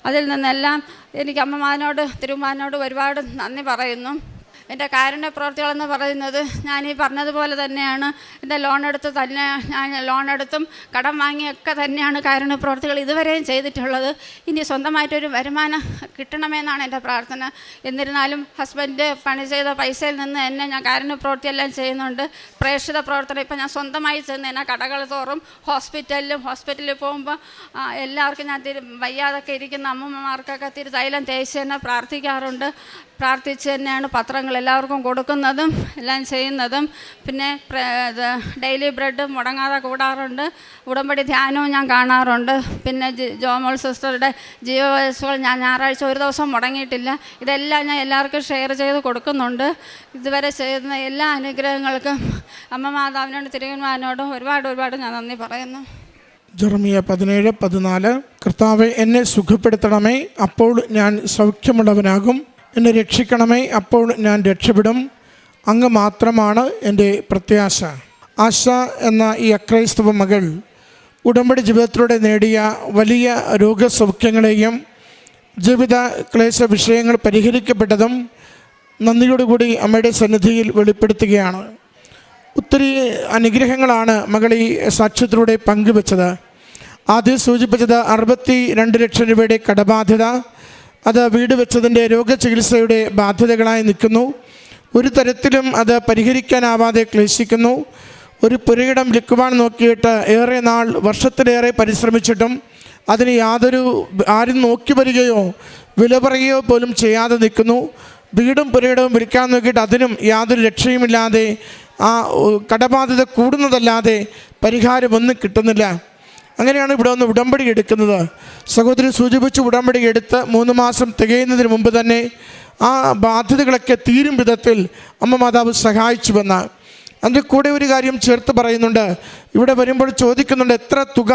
Speaker 1: അതിൽ നിന്നെല്ലാം എനിക്ക് അമ്മമാനോട് തിരുമാനോട് ഒരുപാട് നന്ദി പറയുന്നു. എൻ്റെ കാരുണ്യ പ്രവർത്തികളെന്ന് പറയുന്നത് ഞാൻ ഈ പറഞ്ഞതുപോലെ തന്നെയാണ്. എൻ്റെ ലോൺ എടുത്തും കടം വാങ്ങിയൊക്കെ തന്നെയാണ് കാരുണ്യ പ്രവർത്തികൾ ഇതുവരെയും ചെയ്തിട്ടുള്ളത്. ഇനി സ്വന്തമായിട്ടൊരു വരുമാനം കിട്ടണമെന്നാണ് എൻ്റെ പ്രാർത്ഥന. എന്നിരുന്നാലും ഹസ്ബൻഡ് പണി ചെയ്ത പൈസയിൽ നിന്ന് എന്നെ ഞാൻ കാരുണ്യ പ്രവൃത്തിയെല്ലാം ചെയ്യുന്നുണ്ട്. പ്രേക്ഷിത പ്രവർത്തനം ഇപ്പം ഞാൻ സ്വന്തമായി ചെന്ന് എന്നെ കടകൾ തോറും ഹോസ്പിറ്റലിൽ പോകുമ്പോൾ എല്ലാവർക്കും ഞാൻ വയ്യാതൊക്കെ ഇരിക്കുന്ന അമ്മമാർക്കൊക്കെ തൈലം തേച്ച് തന്നെ പ്രാർത്ഥിച്ച് തന്നെയാണ് പത്രങ്ങൾ എല്ലാവർക്കും കൊടുക്കുന്നതും എല്ലാം ചെയ്യുന്നതും. പിന്നെ ഡെയിലി ബ്രെഡ് മുടങ്ങാതെ കൂടാറുണ്ട്. ഉടമ്പടി ധ്യാനവും ഞാൻ കാണാറുണ്ട്. പിന്നെ ജോമോൾ സിസ്റ്ററുടെ ജീവവയസ്സുകൾ ഞാൻ ഞായറാഴ്ച ഒരു ദിവസം മുടങ്ങിയിട്ടില്ല. ഇതെല്ലാം ഞാൻ എല്ലാവർക്കും ഷെയർ ചെയ്ത് കൊടുക്കുന്നുണ്ട്. ഇതുവരെ ചെയ്യുന്ന എല്ലാ അനുഗ്രഹങ്ങൾക്കും അമ്മ മാതാവിനോട് തിരുവന്മാരനോടും ഒരുപാട് ഞാൻ നന്ദി പറയുന്നു.
Speaker 2: ജെറമിയ 17:14 കർത്താവെ, എന്നെ സുഖപ്പെടുത്തണമേ, അപ്പോൾ ഞാൻ സൗഖ്യമുള്ളവനാകും. എന്നെ രക്ഷിക്കണമേ, അപ്പോൾ ഞാൻ രക്ഷപ്പെടും. അങ്ങ് മാത്രമാണ് എൻ്റെ പ്രത്യാശ. ആശ എന്ന ഈ അക്രൈസ്തവ മകൾ ഉടമ്പടി ജീവിതത്തിലൂടെ നേടിയ വലിയ രോഗസൗഖ്യങ്ങളെയും ജീവിത ക്ലേശ വിഷയങ്ങൾ പരിഹരിക്കപ്പെട്ടതും നന്ദിയോടുകൂടി അമ്മയുടെ സന്നിധിയിൽ വെളിപ്പെടുത്തുകയാണ്. ഒത്തിരി അനുഗ്രഹങ്ങളാണ് മകൾ ഈ സാക്ഷ്യത്തിലൂടെ പങ്കുവെച്ചത്. ആദ്യം സൂചിപ്പിച്ചത് 62 ലക്ഷം രൂപയുടെ കടബാധ്യത, അത് വീട് വെച്ചതിൻ്റെ രോഗചികിത്സയുടെ ബാധ്യതകളായി നിൽക്കുന്നു. ഒരു തരത്തിലും അത് പരിഹരിക്കാനാവാതെ ക്ലേശിക്കുന്നു. ഒരു പുരയിടം വിൽക്കുവാൻ നോക്കിയിട്ട് ഏറെ നാൾ, വർഷത്തിലേറെ പരിശ്രമിച്ചിട്ടും അതിന് ആരും നോക്കി വരികയോ വില പറയുകയോ പോലും ചെയ്യാതെ നിൽക്കുന്നു. വീടും പുരയിടവും വിൽക്കാൻ നോക്കിയിട്ട് അതിനും യാതൊരു രക്ഷയുമില്ലാതെ ആ കടബാധ്യത കൂടുന്നതല്ലാതെ പരിഹാരമൊന്നും കിട്ടുന്നില്ല. അങ്ങനെയാണ് ഇവിടെ ഒന്ന് ഉടമ്പടി എടുക്കുന്നത്. സഹോദരി സൂചിപ്പിച്ച് ഉടമ്പടി എടുത്ത് 3 മാസം തികയുന്നതിന് മുമ്പ് തന്നെ ആ ബാധ്യതകളൊക്കെ തീരും വിധത്തിൽ അമ്മ മാതാവ് സഹായിച്ചുവെന്ന്. അതിൻ്റെ കൂടെ ഒരു കാര്യം ചേർത്ത് പറയുന്നുണ്ട്. ഇവിടെ വരുമ്പോൾ ചോദിക്കുന്നുണ്ട്, എത്ര തുക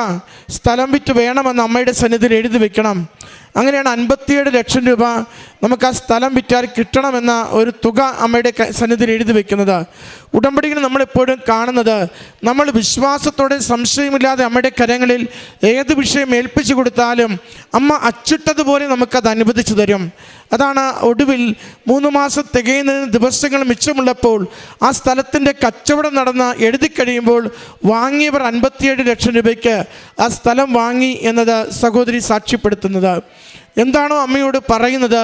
Speaker 2: സ്ഥലം വിറ്റ് വേണമെന്ന് അമ്മയുടെ സന്നിധിയിൽ എഴുതി വെക്കണം. അങ്ങനെയാണ് 57 ലക്ഷം രൂപ നമുക്ക് ആ സ്ഥലം വിറ്റാൽ കിട്ടണമെന്ന ഒരു തുക അമ്മയുടെ സന്നിധിയിൽ എഴുതി വെക്കുന്നത്. ഉടമ്പടിയിൽ നമ്മളെപ്പോഴും കാണുന്നത്, നമ്മൾ വിശ്വാസത്തോടെ സംശയമില്ലാതെ അമ്മയുടെ കരങ്ങളിൽ ഏത് വിഷയം ഏൽപ്പിച്ചു കൊടുത്താലും അമ്മ അച്ചിട്ടതുപോലെ നമുക്കത് അനുവദിച്ചു തരും. അതാണ് ഒടുവിൽ 3 മാസം തികയുന്നതിന് ദിവസങ്ങൾ മിച്ചമുള്ളപ്പോൾ ആ സ്ഥലത്തിൻ്റെ കച്ചവടം നടന്ന് എഴുതി കഴിയുമ്പോൾ വാങ്ങിയവർ 57 ലക്ഷം രൂപയ്ക്ക് ആ സ്ഥലം വാങ്ങി എന്നത് സഹോദരി സാക്ഷ്യപ്പെടുത്തുന്നത്. എന്താണോ അമ്മയോട് പറയുന്നത്,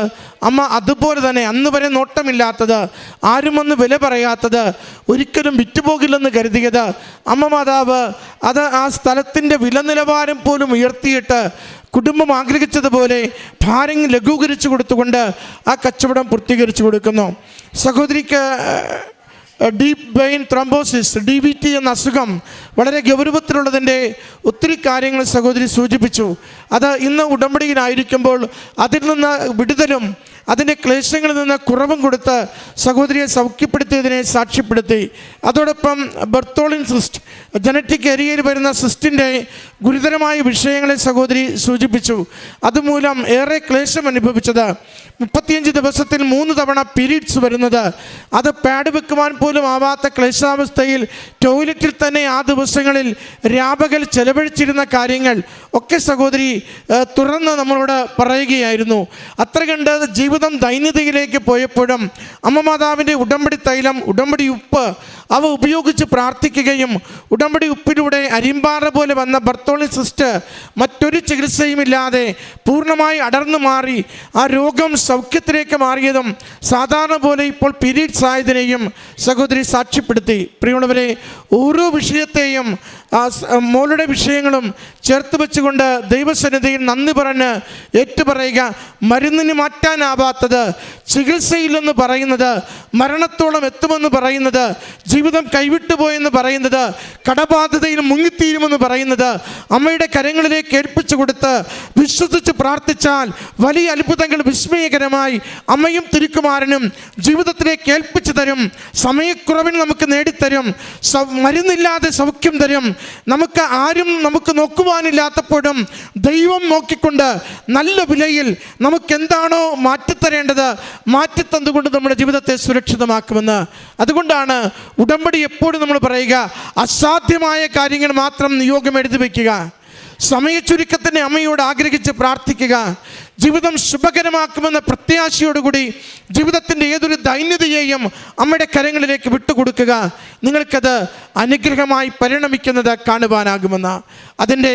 Speaker 2: അമ്മ അതുപോലെ തന്നെ അന്ന് വരെ നോട്ടമില്ലാത്തത്, ആരും ഒന്ന് വില പറയാത്തത്, ഒരിക്കലും വിറ്റുപോകില്ലെന്ന് കരുതിയത്, അമ്മ മാതാവ് അത് ആ സ്ഥലത്തിൻ്റെ വില നിലവാരം പോലും ഉയർത്തിയിട്ട് കുടുംബം ആഗ്രഹിച്ചതുപോലെ ഭാരം ലഘൂകരിച്ചു കൊടുത്തുകൊണ്ട് ആ കച്ചവടം പൂർത്തീകരിച്ചു കൊടുക്കുന്നു. സഹോദരിക്ക് ഡീപ്പ് വെയിൻ ത്രോംബോസിസ് DVT എന്ന അസുഖം വളരെ ഗൗരവത്തിലുള്ളതിൻ്റെ ഒത്തിരി കാര്യങ്ങൾ സഹോദരി സൂചിപ്പിച്ചു. അത് ഇന്ന് ഉടമ്പടിയിലായിരിക്കുമ്പോൾ അതിൽ നിന്ന് വിടുതലും അതിൻ്റെ ക്ലേശങ്ങളിൽ നിന്ന് കുറവും കൊടുത്ത് സഹോദരിയെ സൗഖ്യപ്പെടുത്തിയതിനെ സാക്ഷ്യപ്പെടുത്തി. അതോടൊപ്പം ബർത്തോളിൻ സിസ്റ്റ്, ജനറ്റിക് ഏരിയയിൽ വരുന്ന സിസ്റ്റിൻ്റെ ഗുരുതരമായ വിഷയങ്ങളെ സഹോദരി സൂചിപ്പിച്ചു. അതുമൂലം ഏറെ ക്ലേശം അനുഭവിച്ചത്, 35 ദിവസത്തിൽ 3 തവണ പീരീഡ്സ് വരുന്നത്, അത് പാഡ് വെക്കുവാൻ പോലും ആവാത്ത ക്ലേശാവസ്ഥയിൽ ടോയ്ലറ്റിൽ തന്നെ ആ ദിവസങ്ങളിൽ രാപകൽ ചെലവഴിച്ചിരുന്ന കാര്യങ്ങൾ ഒക്കെ സഹോദരി തുറന്ന് നമ്മളോട് പറയുകയായിരുന്നു. അത്ര കണ്ട് ജീവിതം ദൈന്യതയിലേക്ക് പോയപ്പോഴും അമ്മ മാതാവിൻ്റെ ഉടമ്പടി തൈലം, ഉടമ്പടി ഉപ്പ് അവ ഉപയോഗിച്ച് പ്രാർത്ഥിക്കുകയും ഉടമ്പടി ഉപ്പിലൂടെ അരിമ്പാറ പോലെ വന്ന ബർത്തോളിൻ സിസ്റ്റ് മറ്റൊരു ചികിത്സയുമില്ലാതെ പൂർണ്ണമായി അടർന്നു മാറി ആ രോഗം സൗഖ്യത്തിലേക്ക് മാറിയതും സാധാരണ പോലെ ഇപ്പോൾ പീരീഡ്സ് ആയതിനെയും സഹോദരി സാക്ഷ്യപ്പെടുത്തി. പ്രിയമുള്ളവരെ, ഓരോ വിഷയത്തെയും മോളുടെ വിഷയങ്ങളും ചേർത്ത് വെച്ചുകൊണ്ട് ദൈവസന്നിധിയിൽ നന്ദി പറഞ്ഞ് ഏറ്റുപറയുക. മരുന്നിന് മാറ്റാനാവാത്തത്, ചികിത്സയില്ലെന്ന് പറയുന്നത്, മരണത്തോളം എത്തുമെന്ന് പറയുന്നത്, ജീവിതം കൈവിട്ടുപോയെന്ന് പറയുന്നത്, കടബാധ്യതയിൽ മുങ്ങിത്തീരുമെന്ന് പറയുന്നത് അമ്മയുടെ കരങ്ങളിലേക്ക് ഏൽപ്പിച്ചു കൊടുത്ത് വിശ്വസിച്ച് പ്രാർത്ഥിച്ചാൽ വലിയ അത്ഭുതങ്ങൾ വിസ്മയകരമായി അമ്മയും തിരുക്കുമാരനും ജീവിതത്തിലേക്ക് ഏൽപ്പിച്ചു തരും. സമയക്കുറവിന് നമുക്ക് നേടിത്തരും. മരുന്നില്ലാതെ സൗഖ്യം തരും. നമുക്ക് നോക്കുവാനില്ലാത്തപ്പോഴും ദൈവം നോക്കിക്കൊണ്ട് നല്ല വിലയിൽ നമുക്ക് എന്താണോ മാറ്റിത്തരേണ്ടത് മാറ്റിത്തന്നുകൊണ്ട് നമ്മുടെ ജീവിതത്തെ സുരക്ഷിതമാക്കുമെന്ന്. അതുകൊണ്ടാണ് ഉടമ്പടി എപ്പോഴും നമ്മൾ പറയുക, അസാധ്യമായ കാര്യങ്ങൾ മാത്രം നിയോഗം എഴുതി വയ്ക്കുക, സമയച്ചുരുക്കത്തിൻ്റെ അമ്മയോട് ആഗ്രഹിച്ച് പ്രാർത്ഥിക്കുക. ജീവിതം ശുഭകരമാക്കുമെന്ന പ്രത്യാശയോടുകൂടി ജീവിതത്തിൻ്റെ ഏതൊരു ദൈന്യതയെയും അമ്മയുടെ കരങ്ങളിലേക്ക് വിട്ടുകൊടുക്കുക. നിങ്ങൾക്കത് അനുഗ്രഹമായി പരിണമിക്കുന്നത് കാണുവാനാകുമെന്ന്. അതിൻ്റെ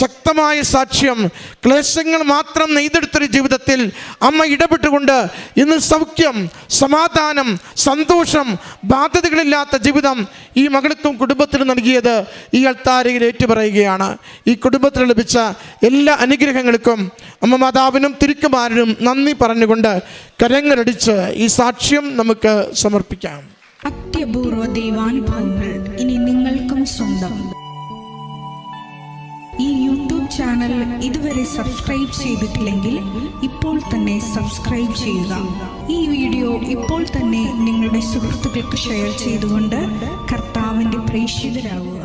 Speaker 2: ശക്തമായ സാക്ഷ്യം ക്ലേശങ്ങൾ മാത്രം നെയ്തെടുത്തൊരു ജീവിതത്തിൽ അമ്മ ഇടപെട്ടുകൊണ്ട് ഇന്ന് സൗഖ്യം, സമാധാനം, സന്തോഷം, ബാധ്യതകളില്ലാത്ത ജീവിതം ഈ മകൾക്കും കുടുംബത്തിനും നൽകിയത് ഈ അൾത്താരയിൽ ഏറ്റുപറയുകയാണ്. ഈ കുടുംബത്തിന് ലഭിച്ച എല്ലാ അനുഗ്രഹങ്ങൾക്കും അമ്മ മാതാവിനും തിരുക്കുമാരനും നന്ദി പറഞ്ഞുകൊണ്ട് കരങ്ങളടിച്ച് ഈ സാക്ഷ്യം നമുക്ക് സമർപ്പിക്കാം.
Speaker 3: അത്യപൂർവ ദൈവാനുഭവങ്ങൾ ഇനി നിങ്ങൾക്കും സ്വന്തം. ഈ യൂട്യൂബ് ചാനൽ ഇതുവരെ സബ്സ്ക്രൈബ് ചെയ്തിട്ടില്ലെങ്കിൽ ഇപ്പോൾ തന്നെ സബ്സ്ക്രൈബ് ചെയ്യുക. ഈ വീഡിയോ ഇപ്പോൾ തന്നെ നിങ്ങളുടെ സുഹൃത്തുക്കൾക്ക് ഷെയർ ചെയ്തുകൊണ്ട് കർത്താവിൻ്റെ പ്രേക്ഷിതരാകുക.